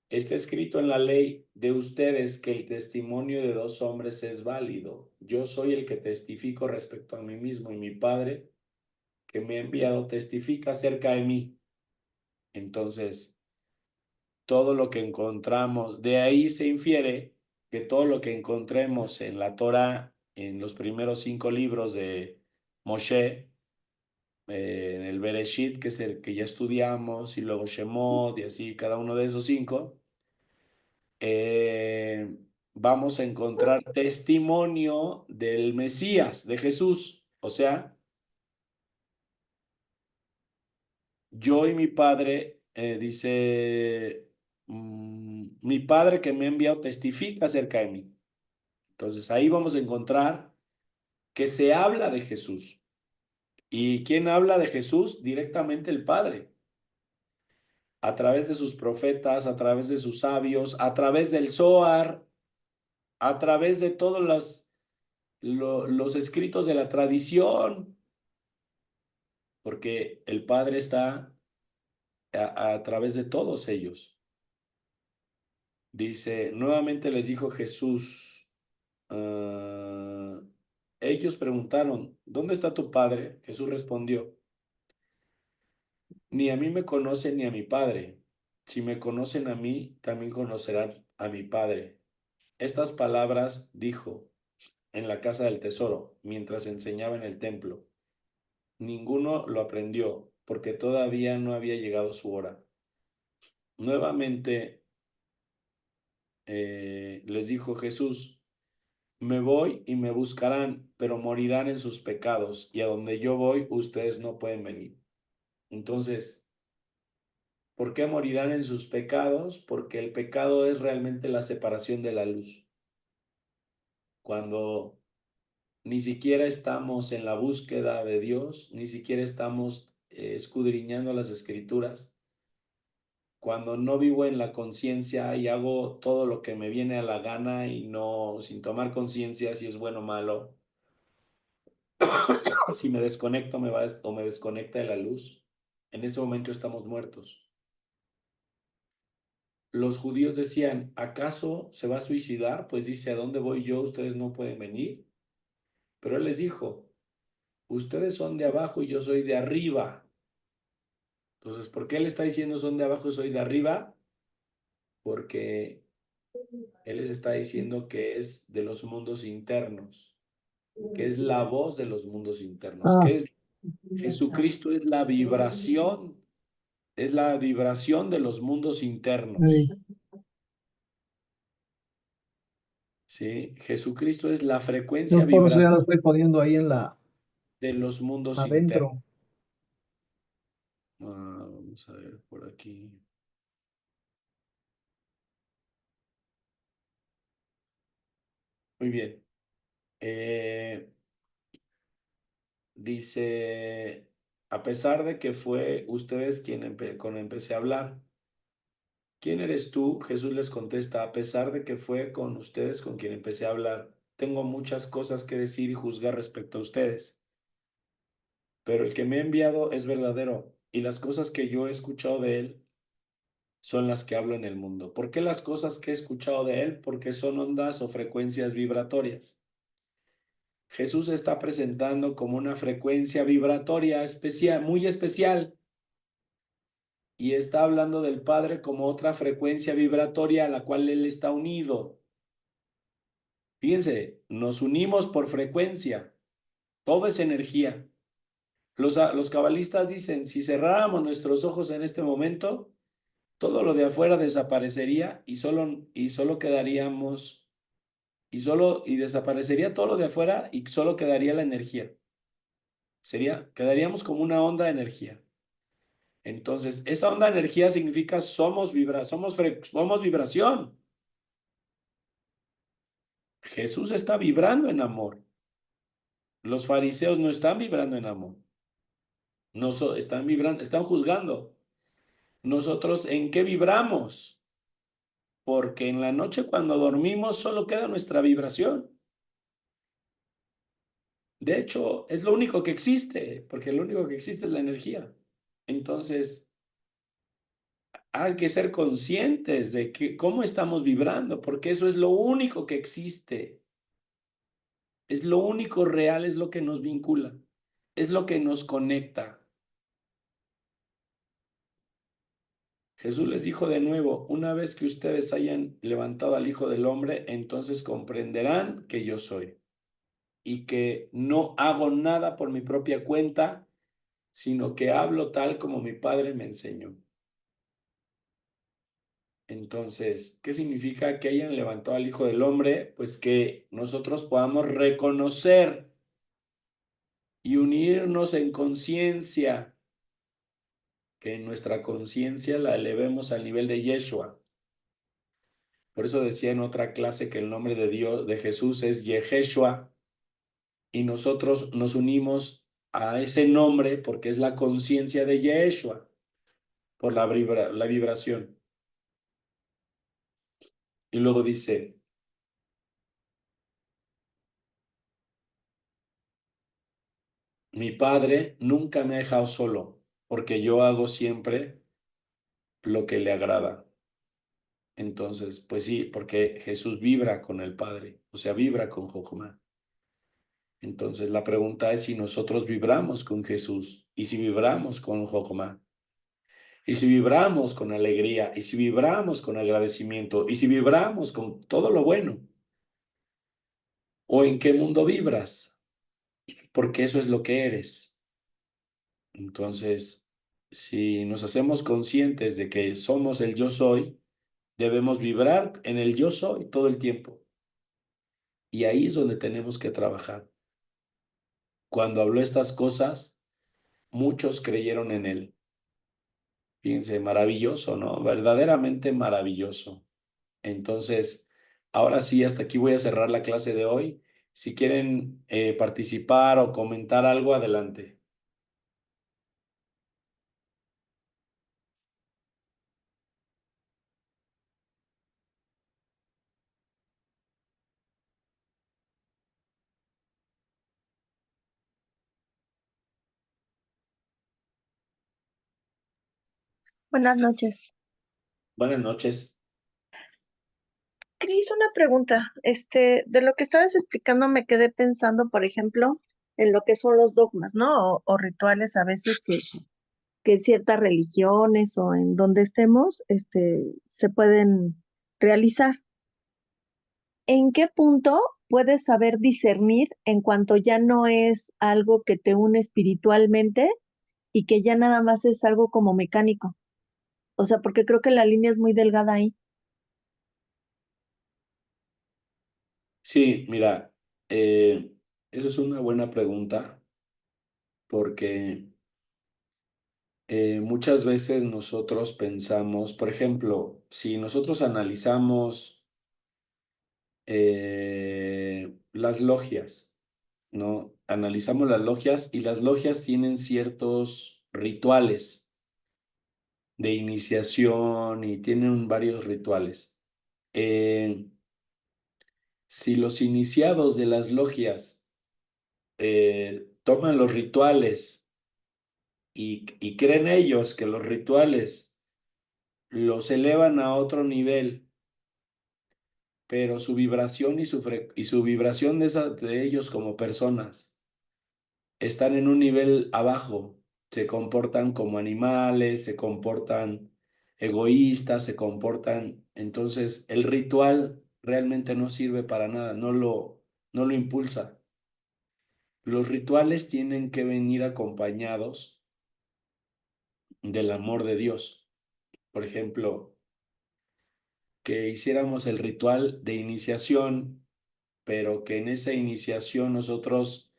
Está escrito en la ley de ustedes que el testimonio de dos hombres es válido. Yo soy el que testifico respecto a mí mismo y mi Padre, que me ha enviado, testifica acerca de mí. Entonces, todo lo que encontramos, de ahí se infiere que todo lo que encontremos en la Torá, en los primeros 5 libros de Moshe, en el Bereshit, que es el que ya estudiamos, y luego Shemot, y así cada uno de esos 5, vamos a encontrar testimonio del Mesías, de Jesús. O sea, yo y mi Padre, dice, mi Padre que me ha enviado testifica acerca de mí. Entonces ahí vamos a encontrar que se habla de Jesús. ¿Y quién habla de Jesús? Directamente el Padre, a través de sus profetas, a través de sus sabios, a través del Zohar, a través de todos los escritos de la tradición, porque el Padre está a través de todos ellos. Dice, nuevamente les dijo Jesús, ah, ellos preguntaron, ¿dónde está tu Padre? Jesús respondió, ni a mí me conocen ni a mi Padre. Si me conocen a mí, también conocerán a mi Padre. Estas palabras dijo en la casa del tesoro, mientras enseñaba en el templo. Ninguno lo aprendió, porque todavía no había llegado su hora. Nuevamente les dijo Jesús, me voy y me buscarán, pero morirán en sus pecados, y a donde yo voy, ustedes no pueden venir. Entonces, ¿por qué morirán en sus pecados? Porque el pecado es realmente la separación de la luz. Cuando ni siquiera estamos en la búsqueda de Dios, ni siquiera estamos escudriñando las escrituras, cuando no vivo en la conciencia y hago todo lo que me viene a la gana y no, sin tomar conciencia si es bueno o malo, si me desconecto o me desconecta de la luz, en ese momento estamos muertos. Los judíos decían, ¿acaso se va a suicidar? Pues dice, ¿a dónde voy yo? Ustedes no pueden venir. Pero él les dijo, ustedes son de abajo y yo soy de arriba. Entonces, ¿por qué él está diciendo son de abajo y soy de arriba? Porque él les está diciendo que es de los mundos internos, que es la voz de los mundos internos, Ah, que es Jesucristo, es la vibración de los mundos internos. sí. ¿Sí? Jesucristo es la frecuencia Yo por eso ya vibratoria lo estoy poniendo ahí en la de los mundos internos. adentro. Vamos a ver por aquí. Muy bien. Eh, dice, a pesar de que fue ustedes quien con empecé a hablar, ¿quién eres tú? Jesús les contesta, a pesar de que fue con ustedes con quien empecé a hablar, tengo muchas cosas que decir y juzgar respecto a ustedes, pero el que me ha enviado es verdadero y las cosas que yo he escuchado de él son las que hablo en el mundo. ¿Por qué las cosas que he escuchado de él? Porque son ondas o frecuencias vibratorias. Jesús está presentando como una frecuencia vibratoria especial, muy especial, y está hablando del Padre como otra frecuencia vibratoria a la cual Él está unido. Fíjense, nos unimos por frecuencia, todo es energía. Los cabalistas dicen, si cerráramos nuestros ojos en este momento, todo lo de afuera desaparecería y solo quedaríamos, y desaparecería todo lo de afuera y solo quedaría la energía. Quedaríamos como una onda de energía. Entonces, esa onda de energía significa somos vibración. Jesús está vibrando en amor. Los fariseos no están vibrando en amor. No están vibrando, están juzgando. Nosotros, ¿en qué vibramos? Porque en la noche cuando dormimos solo queda nuestra vibración. De hecho, es lo único que existe, porque lo único que existe es la energía. Entonces, hay que ser conscientes de cómo estamos vibrando, porque eso es lo único que existe. Es lo único real, es lo que nos vincula, es lo que nos conecta. Jesús les dijo de nuevo, una vez que ustedes hayan levantado al Hijo del Hombre, entonces comprenderán que yo soy y que no hago nada por mi propia cuenta, sino que hablo tal como mi Padre me enseñó. Entonces, ¿qué significa que hayan levantado al Hijo del Hombre? Pues que nosotros podamos reconocer y unirnos en conciencia, que nuestra conciencia la elevemos al nivel de Yeshua. Por eso decía en otra clase que el nombre de Dios, de Jesús, es Yeshua, y nosotros nos unimos a ese nombre porque es la conciencia de Yeshua, por la vibración. Y luego dice, mi Padre nunca me ha dejado solo, porque yo hago siempre lo que le agrada. Entonces, pues sí, porque Jesús vibra con el Padre, o sea, vibra con Jochma. Entonces, la pregunta es si nosotros vibramos con Jesús y si vibramos con Jochma. Y si vibramos con alegría, y si vibramos con agradecimiento, y si vibramos con todo lo bueno, o en qué mundo vibras, porque eso es lo que eres. Entonces, si nos hacemos conscientes de que somos el yo soy, debemos vibrar en el yo soy todo el tiempo. Y ahí es donde tenemos que trabajar. Cuando habló estas cosas, muchos creyeron en él. Fíjense, maravilloso, ¿no? Verdaderamente maravilloso. Entonces, ahora sí, hasta aquí voy a cerrar la clase de hoy. Si quieren participar o comentar algo, adelante. Buenas noches. Buenas noches. Cris, una pregunta. De lo que estabas explicando me quedé pensando, por ejemplo, en lo que son los dogmas, ¿no? O rituales a veces que ciertas religiones o en donde estemos, se pueden realizar. ¿En qué punto puedes saber discernir en cuanto ya no es algo que te une espiritualmente y que ya nada más es algo como mecánico? O sea, porque creo que la línea es muy delgada ahí. Sí, mira, eso es una buena pregunta porque muchas veces nosotros pensamos, por ejemplo, si nosotros analizamos las logias, ¿no? Analizamos las logias y las logias tienen ciertos rituales de iniciación y tienen varios rituales. Eh, si los iniciados de las logias toman los rituales y creen ellos que los rituales los elevan a otro nivel, pero su vibración y su vibración de ellos como personas están en un nivel abajo, se comportan como animales, se comportan egoístas, se comportan, entonces el ritual realmente no sirve para nada, no lo impulsa. Los rituales tienen que venir acompañados del amor de Dios. Por ejemplo, que hiciéramos el ritual de iniciación, pero que en esa iniciación nosotros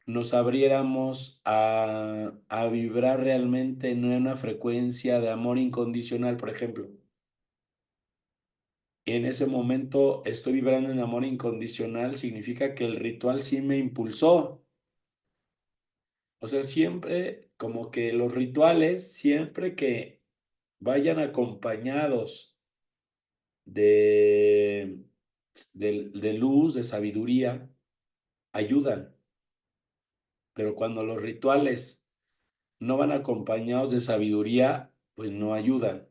nos abriéramos a vibrar realmente en una frecuencia de amor incondicional, por ejemplo. Y en ese momento estoy vibrando en amor incondicional, significa que el ritual sí me impulsó, O sea, siempre como que los rituales, siempre que vayan acompañados de, de luz, de sabiduría, ayudan. Pero cuando los rituales no van acompañados de sabiduría, pues no ayudan.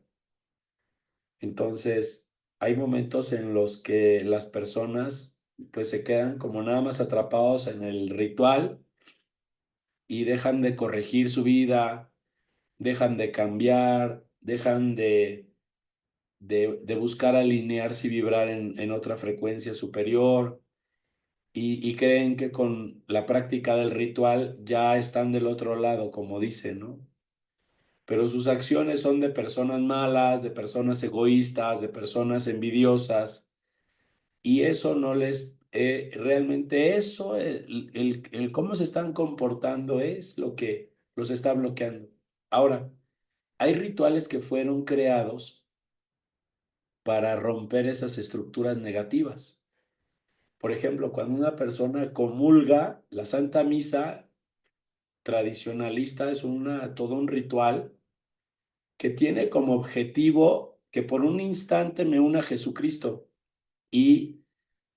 Entonces, hay momentos en los que las personas pues se quedan como nada más atrapados en el ritual y dejan de corregir su vida, dejan de cambiar, dejan de buscar alinearse y vibrar en otra frecuencia superior y creen que con la práctica del ritual ya están del otro lado, como dicen, ¿no? Pero sus acciones son de personas malas, de personas egoístas, de personas envidiosas, y eso no les, realmente eso, el cómo se están comportando es lo que los está bloqueando. Ahora, hay rituales que fueron creados para romper esas estructuras negativas. Por ejemplo, cuando una persona comulga, la Santa Misa tradicionalista es todo un ritual que tiene como objetivo que por un instante me una a Jesucristo. Y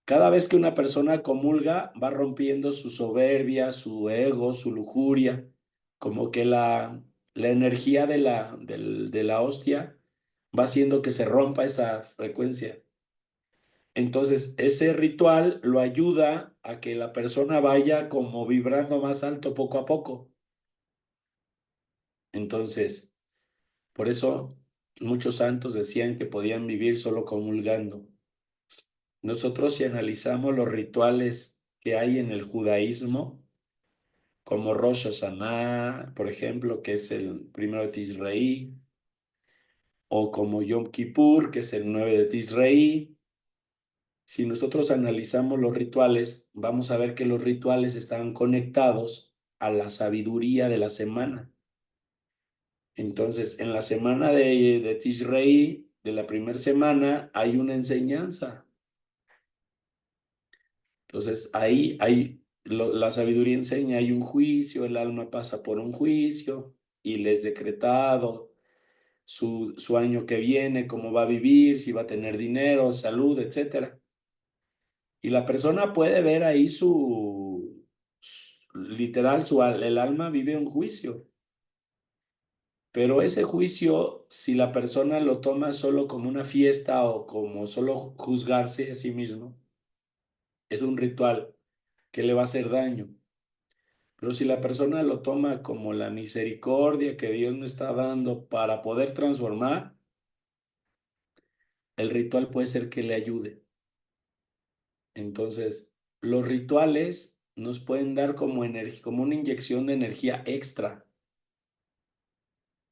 cada vez que una persona comulga, va rompiendo su soberbia, su ego, su lujuria, como que la energía de la hostia va haciendo que se rompa esa frecuencia. Entonces, ese ritual lo ayuda a que la persona vaya como vibrando más alto poco a poco. Entonces, por eso muchos santos decían que podían vivir solo comulgando. Nosotros si analizamos los rituales que hay en el judaísmo, como Rosh Hashanah, por ejemplo, que es el primero de Tisrei, o como Yom Kippur, que es el 9 de Tisrei, si nosotros analizamos los rituales, vamos a ver que los rituales están conectados a la sabiduría de la semana. Entonces, en la semana de Tishrei, de la primera semana, hay una enseñanza. Entonces, ahí hay, la sabiduría enseña, hay un juicio, el alma pasa por un juicio y les decretado su año que viene, cómo va a vivir, si va a tener dinero, salud, etcétera. Y la persona puede ver ahí literal, el alma vive un juicio. Pero ese juicio, si la persona lo toma solo como una fiesta o como solo juzgarse a sí mismo, es un ritual que le va a hacer daño. Pero si la persona lo toma como la misericordia que Dios me está dando para poder transformar, el ritual puede ser que le ayude. Entonces, los rituales nos pueden dar como energía, como una inyección de energía extra.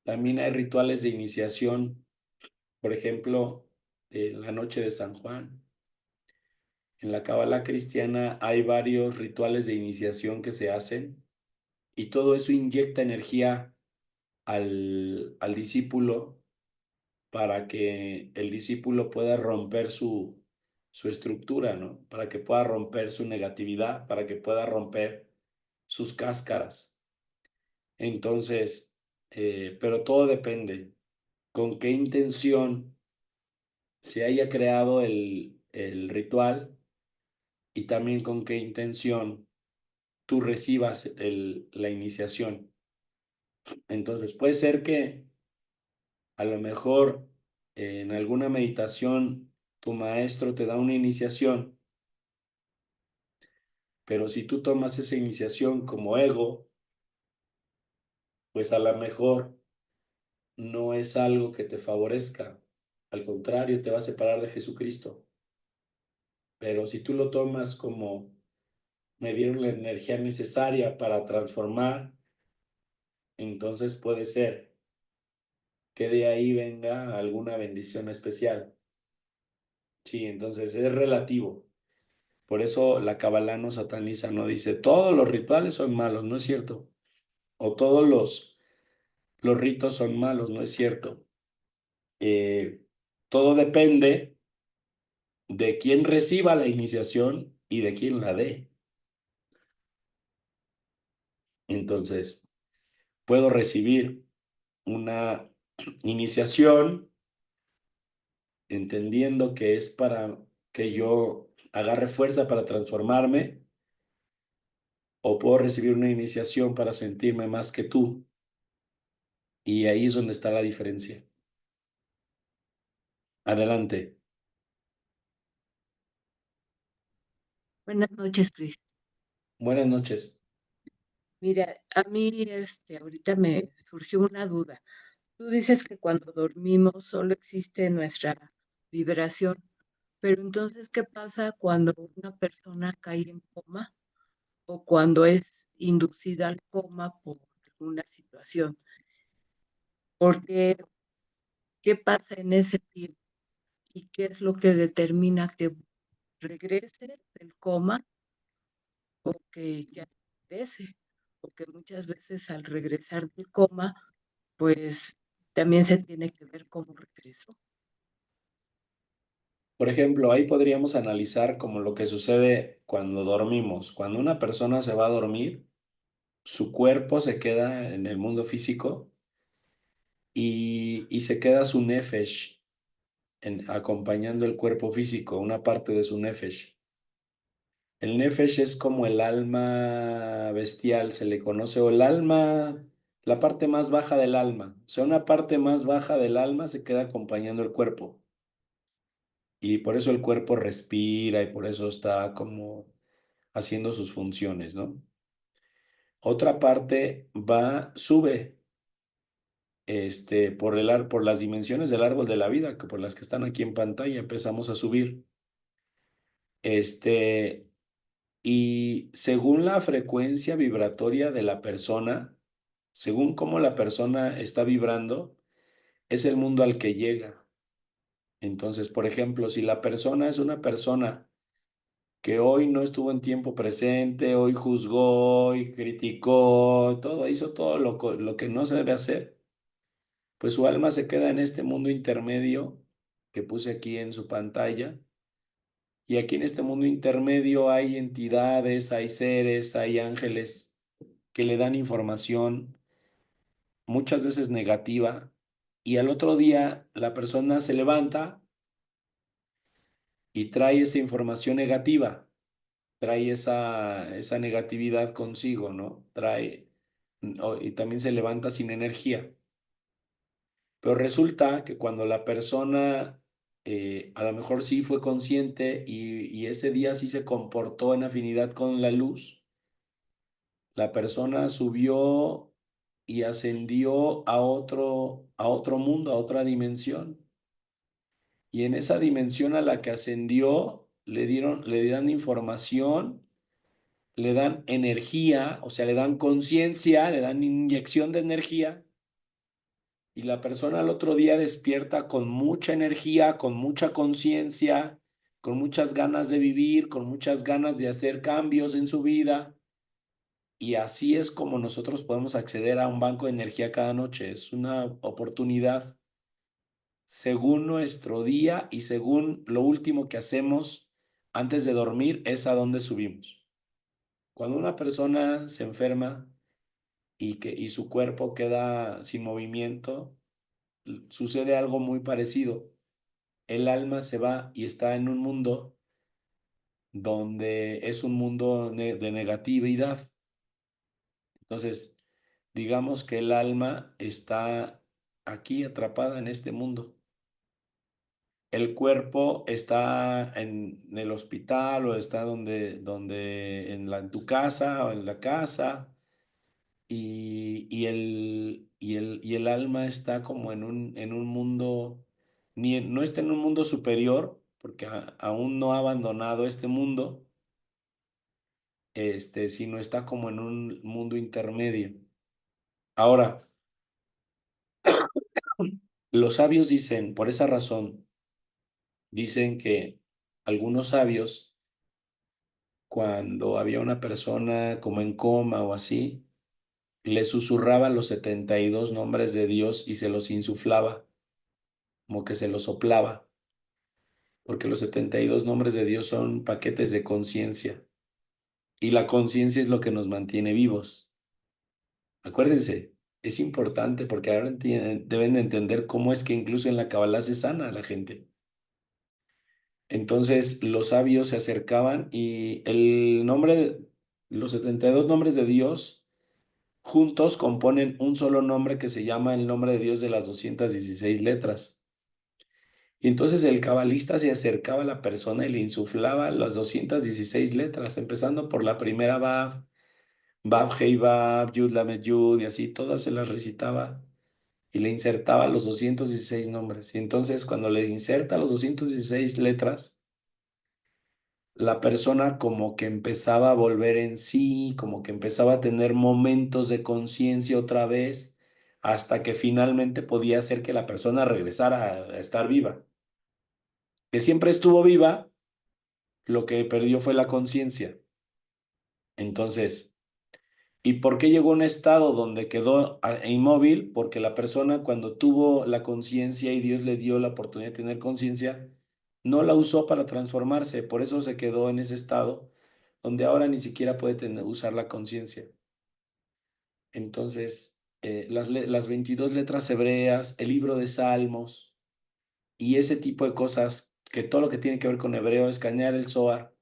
También hay rituales de iniciación, por ejemplo, en la noche de San Juan. En la Cábala cristiana hay varios rituales de iniciación que se hacen y todo eso inyecta energía al discípulo para que el discípulo pueda romper su estructura, ¿no? Para que pueda romper su negatividad, para que pueda romper sus cáscaras. Entonces, pero todo depende con qué intención se haya creado el ritual y también con qué intención tú recibas la iniciación. Entonces, puede ser que a lo mejor en alguna meditación tu maestro te da una iniciación, pero si tú tomas esa iniciación como ego, pues a lo mejor no es algo que te favorezca. Al contrario, te va a separar de Jesucristo. Pero si tú lo tomas como me dieron la energía necesaria para transformar, entonces puede ser que de ahí venga alguna bendición especial. Sí, entonces es relativo. Por eso la Kabbalah no sataniza, no dice todos los rituales son malos, no es cierto. O todos los ritos son malos, no es cierto. Eh, Todo depende de quién reciba la iniciación y de quién la dé. Entonces, puedo recibir una iniciación entendiendo que es para que yo agarre fuerza para transformarme, o puedo recibir una iniciación para sentirme más que tú. Y ahí es donde está la diferencia. Adelante. Buenas noches, Cris. Buenas noches. Mira, a mí ahorita me surgió una duda. Tú dices que cuando dormimos solo existe nuestra vibración, pero entonces, ¿qué pasa cuando una persona cae en coma o cuando es inducida al coma por alguna situación? Porque, ¿qué pasa en ese tiempo y qué es lo que determina que regrese del coma o que ya regrese? Porque muchas veces al regresar del coma, pues también se tiene que ver cómo regresó. Por ejemplo, ahí podríamos analizar como lo que sucede cuando dormimos. Cuando una persona se va a dormir, su cuerpo se queda en el mundo físico y se queda su nefesh acompañando el cuerpo físico, una parte de su nefesh. El nefesh es como el alma bestial, se le conoce, o el alma, la parte más baja del alma. O sea, una parte más baja del alma se queda acompañando el cuerpo. Y por eso el cuerpo respira y por eso está como haciendo sus funciones, ¿no? Otra parte sube, por las dimensiones del árbol de la vida, que por las que están aquí en pantalla, empezamos a subir. Este, y según la frecuencia vibratoria de la persona, según cómo la persona está vibrando, es el mundo al que llega. Entonces, por ejemplo, si la persona es una persona que hoy no estuvo en tiempo presente, hoy juzgó y criticó, hizo todo lo que no se debe hacer, pues su alma se queda en este mundo intermedio que puse aquí en su pantalla. Y aquí en este mundo intermedio hay entidades, hay seres, hay ángeles que le dan información muchas veces negativa, y al otro día la persona se levanta y trae esa información negativa, trae esa negatividad consigo, ¿no? Y también se levanta sin energía. Pero resulta que cuando la persona a lo mejor sí fue consciente y ese día sí se comportó en afinidad con la luz, la persona subió y ascendió a otro mundo, a otra dimensión. Y en esa dimensión a la que ascendió, le dan información, le dan energía, o sea, le dan conciencia, le dan inyección de energía. Y la persona al otro día despierta con mucha energía, con mucha conciencia, con muchas ganas de vivir, con muchas ganas de hacer cambios en su vida. Y así es como nosotros podemos acceder a un banco de energía cada noche. Es una oportunidad según nuestro día y según lo último que hacemos antes de dormir, es a donde subimos. Cuando una persona se enferma y su cuerpo queda sin movimiento, sucede algo muy parecido. El alma se va y está en un mundo donde es un mundo de negatividad. Entonces, digamos que el alma está aquí atrapada en este mundo. El cuerpo está en el hospital o está en tu casa o en la casa, y el alma está como en un mundo, no está en un mundo superior porque aún no ha abandonado este mundo, sino está como en un mundo intermedio. Ahora, los sabios dicen, por esa razón, dicen que algunos sabios, cuando había una persona como en coma o así, le susurraba los 72 nombres de Dios y se los insuflaba, como que se los soplaba, porque los 72 nombres de Dios son paquetes de conciencia y la conciencia es lo que nos mantiene vivos. Acuérdense, es importante porque ahora deben de entender cómo es que incluso en la Kabbalah se sana a la gente. Entonces los sabios se acercaban y los 72 nombres de Dios juntos componen un solo nombre que se llama el nombre de Dios de las 216 letras. Y entonces el cabalista se acercaba a la persona y le insuflaba las 216 letras, empezando por la primera Bab, Bab, Hei Bab, Yud Lamed Yud, y así todas se las recitaba y le insertaba los 216 nombres. Y entonces cuando le inserta los 216 letras, la persona como que empezaba a volver en sí, como que empezaba a tener momentos de conciencia otra vez, hasta que finalmente podía hacer que la persona regresara a estar viva. Que siempre estuvo viva, lo que perdió fue la conciencia. Entonces, ¿y por qué llegó a un estado donde quedó inmóvil? Porque la persona cuando tuvo la conciencia y Dios le dio la oportunidad de tener conciencia, no la usó para transformarse, por eso se quedó en ese estado donde ahora ni siquiera puede usar la conciencia. Entonces, las 22 letras hebreas, el libro de Salmos y ese tipo de cosas, que todo lo que tiene que ver con hebreo, escanear el Zohar,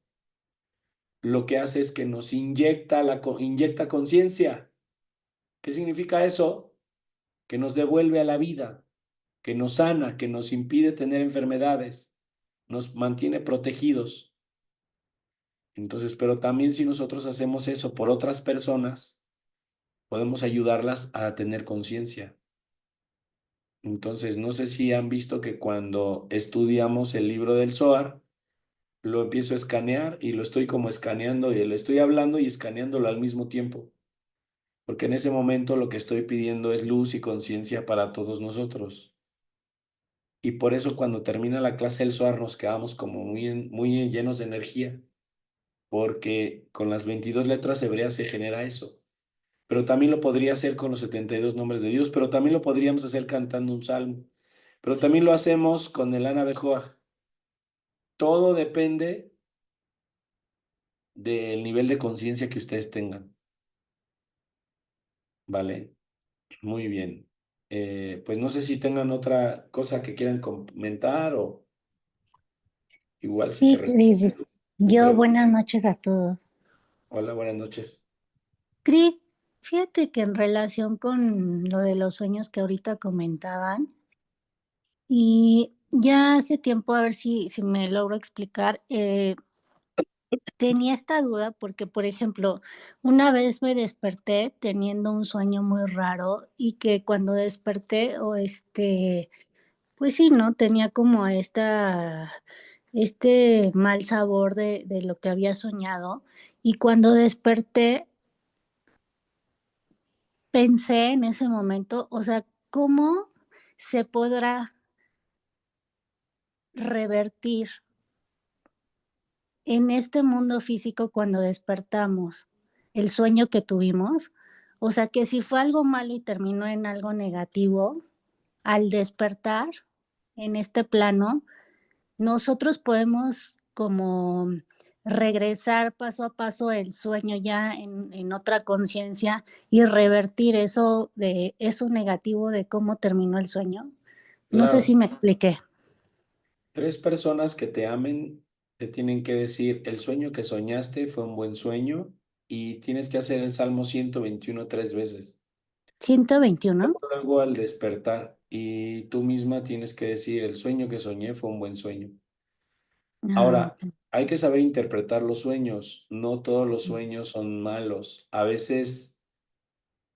lo que hace es que nos inyecta conciencia. ¿Qué significa eso? Que nos devuelve a la vida, que nos sana, que nos impide tener enfermedades, nos mantiene protegidos. Entonces, pero también si nosotros hacemos eso por otras personas, podemos ayudarlas a tener conciencia. Entonces, no sé si han visto que cuando estudiamos el libro del Zohar, lo empiezo a escanear y lo estoy como escaneando y le estoy hablando y escaneándolo al mismo tiempo, porque en ese momento lo que estoy pidiendo es luz y conciencia para todos nosotros. Y por eso cuando termina la clase del Zohar nos quedamos como muy llenos de energía, porque con las 22 letras hebreas se genera eso. Pero también lo podría hacer con los 72 nombres de Dios, pero también lo podríamos hacer cantando un salmo, pero también lo hacemos con el Ana Bejoach. Todo depende del nivel de conciencia que ustedes tengan. ¿Vale? Muy bien. Pues no sé si tengan otra cosa que quieran comentar o igual si te Sí, responden Cris, tu yo pregunta. buenas noches a todos. Hola, buenas noches. Cris, fíjate que en relación con lo de los sueños que ahorita comentaban, y ya hace tiempo, a ver si me logro explicar, tenía esta duda porque, por ejemplo, una vez me desperté teniendo un sueño muy raro y que cuando desperté, pues sí, ¿no? Tenía como este mal sabor de lo que había soñado, y cuando desperté pensé en ese momento, o sea, ¿cómo se podrá revertir en este mundo físico cuando despertamos el sueño que tuvimos? O sea, que si fue algo malo y terminó en algo negativo, al despertar en este plano, nosotros podemos como regresar paso a paso el sueño ya en otra conciencia y revertir eso negativo de cómo terminó el sueño. No sé si Claro, me expliqué. 3 personas que te amen te tienen que decir, el sueño que soñaste fue un buen sueño y tienes que hacer el Salmo 121 3 veces. 121. Algo al despertar y tú misma tienes que decir, el sueño que soñé fue un buen sueño. Ah, Ahora, ok. hay que saber interpretar los sueños. No todos los sueños son malos. A veces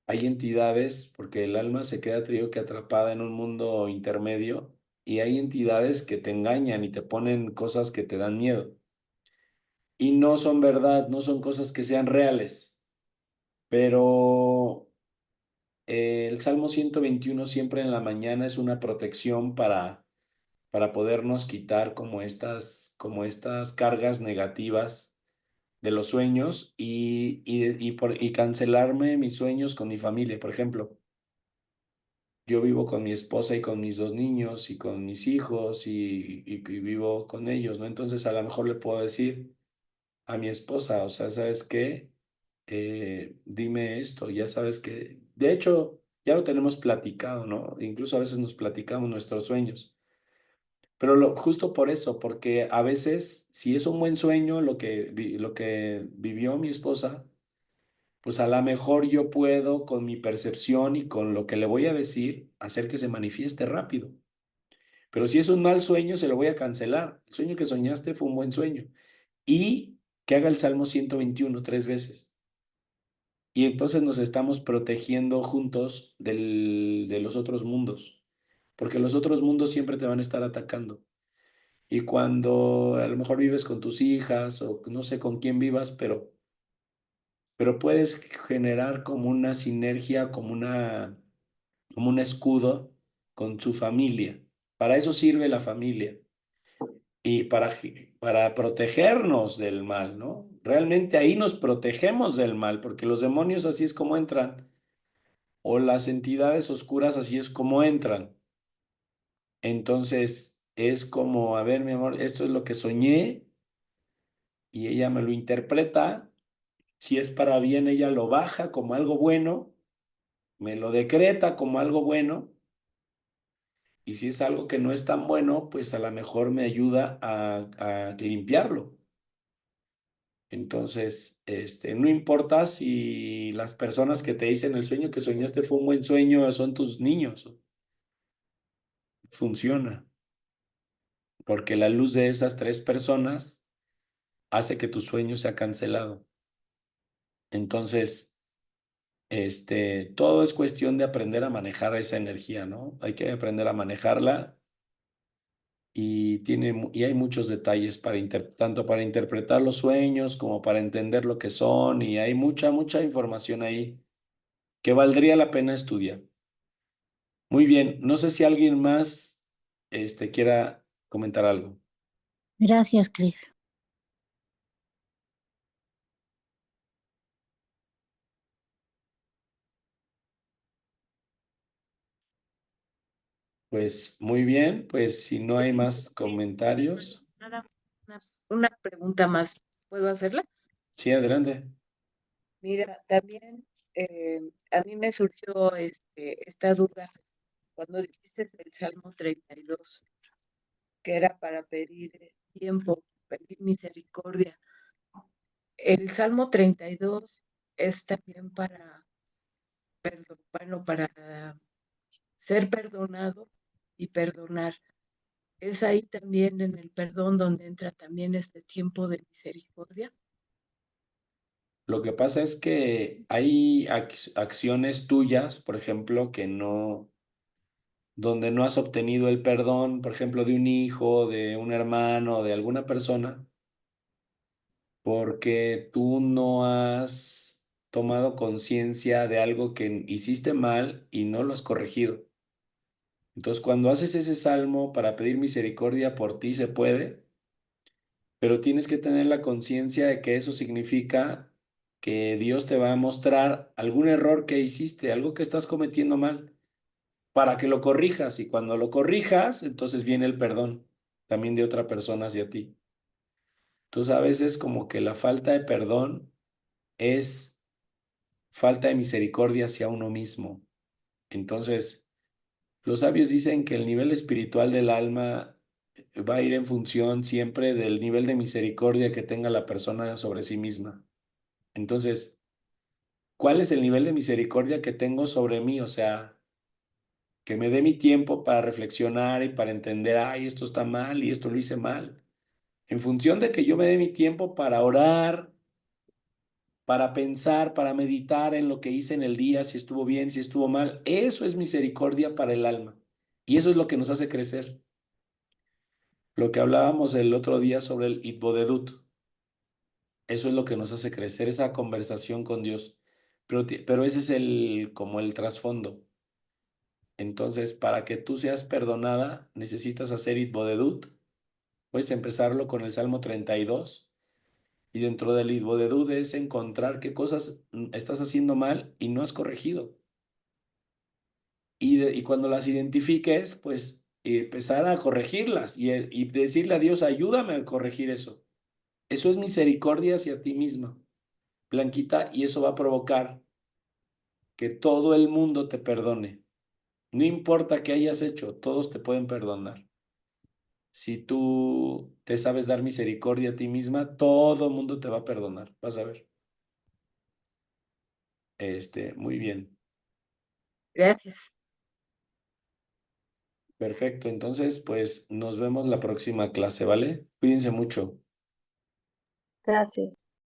hay entidades, porque el alma se queda, te digo, que atrapada en un mundo intermedio, y hay entidades que te engañan y te ponen cosas que te dan miedo. Y no son verdad, no son cosas que sean reales. Pero el Salmo 121 siempre en la mañana es una protección para podernos quitar como estas cargas negativas de los sueños y cancelarme mis sueños con mi familia. Por ejemplo, yo vivo con mi esposa y con mis 2 niños y con mis hijos y vivo con ellos, ¿no? Entonces a lo mejor le puedo decir a mi esposa, o sea, ¿sabes qué? Dime esto, ya sabes que de hecho, ya lo tenemos platicado, ¿no? Incluso a veces nos platicamos nuestros sueños. Pero justo por eso, porque a veces, si es un buen sueño lo que vivió mi esposa, pues a lo mejor yo puedo, con mi percepción y con lo que le voy a decir, hacer que se manifieste rápido. Pero si es un mal sueño, se lo voy a cancelar. El sueño que soñaste fue un buen sueño. Y que haga el Salmo 121 3 veces. Y entonces nos estamos protegiendo juntos de los otros mundos, porque los otros mundos siempre te van a estar atacando. Y cuando a lo mejor vives con tus hijas o no sé con quién vivas, pero puedes generar como una sinergia, como un escudo con su familia. Para eso sirve la familia y para protegernos del mal, ¿no? Realmente ahí nos protegemos del mal, porque los demonios así es como entran, o las entidades oscuras así es como entran. Entonces es como, a ver, mi amor, esto es lo que soñé y ella me lo interpreta. Si es para bien, ella lo baja como algo bueno, me lo decreta como algo bueno, y si es algo que no es tan bueno, pues a lo mejor me ayuda a limpiarlo. Entonces, no importa si las personas que te dicen el sueño que soñaste fue un buen sueño, son tus niños, funciona, porque la luz de esas tres personas hace que tu sueño sea cancelado. Entonces, todo es cuestión de aprender a manejar esa energía, ¿no? Hay que aprender a manejarla y hay muchos detalles tanto para interpretar los sueños como para entender lo que son, y hay mucha información ahí que valdría la pena estudiar. Muy bien, no sé si alguien más, quiera comentar algo. Gracias, Cris. Pues muy bien, pues si no hay más comentarios. Nada, una pregunta más. ¿Puedo hacerla? Sí, adelante. Mira, también a mí me surgió esta duda cuando dijiste el Salmo 32, que era para pedir tiempo, pedir misericordia. El Salmo 32 es también para, bueno, para ser perdonado y perdonar. Es ahí también en el perdón donde entra también este tiempo de misericordia. Lo que pasa es que hay acciones tuyas, por ejemplo, donde no has obtenido el perdón, por ejemplo, de un hijo, de un hermano, de alguna persona, porque tú no has tomado conciencia de algo que hiciste mal y no lo has corregido. Entonces, cuando haces ese salmo para pedir misericordia por ti, se puede, pero tienes que tener la conciencia de que eso significa que Dios te va a mostrar algún error que hiciste, algo que estás cometiendo mal, para que lo corrijas. Y cuando lo corrijas, entonces viene el perdón también de otra persona hacia ti. Entonces, a veces como que la falta de perdón es falta de misericordia hacia uno mismo. Entonces, los sabios dicen que el nivel espiritual del alma va a ir en función siempre del nivel de misericordia que tenga la persona sobre sí misma. Entonces, ¿cuál es el nivel de misericordia que tengo sobre mí? O sea, que me dé mi tiempo para reflexionar y para entender, ay, esto está mal y esto lo hice mal. En función de que yo me dé mi tiempo para orar, para pensar, para meditar en lo que hice en el día, si estuvo bien, si estuvo mal, eso es misericordia para el alma. Y eso es lo que nos hace crecer. Lo que hablábamos el otro día sobre el Itbodedut. Eso es lo que nos hace crecer, esa conversación con Dios. Pero ese es como el trasfondo. Entonces, para que tú seas perdonada, necesitas hacer Itbodedut. Puedes empezarlo con el Salmo 32. Y dentro del Itbodedut es encontrar qué cosas estás haciendo mal y no has corregido. Y cuando las identifiques, pues empezar a corregirlas y decirle a Dios, ayúdame a corregir eso. Eso es misericordia hacia ti misma, Blanquita, y eso va a provocar que todo el mundo te perdone. No importa qué hayas hecho, todos te pueden perdonar. Si tú te sabes dar misericordia a ti misma, todo el mundo te va a perdonar. Vas a ver. Muy bien. Gracias. Perfecto. Entonces, pues nos vemos la próxima clase, ¿vale? Cuídense mucho. Gracias.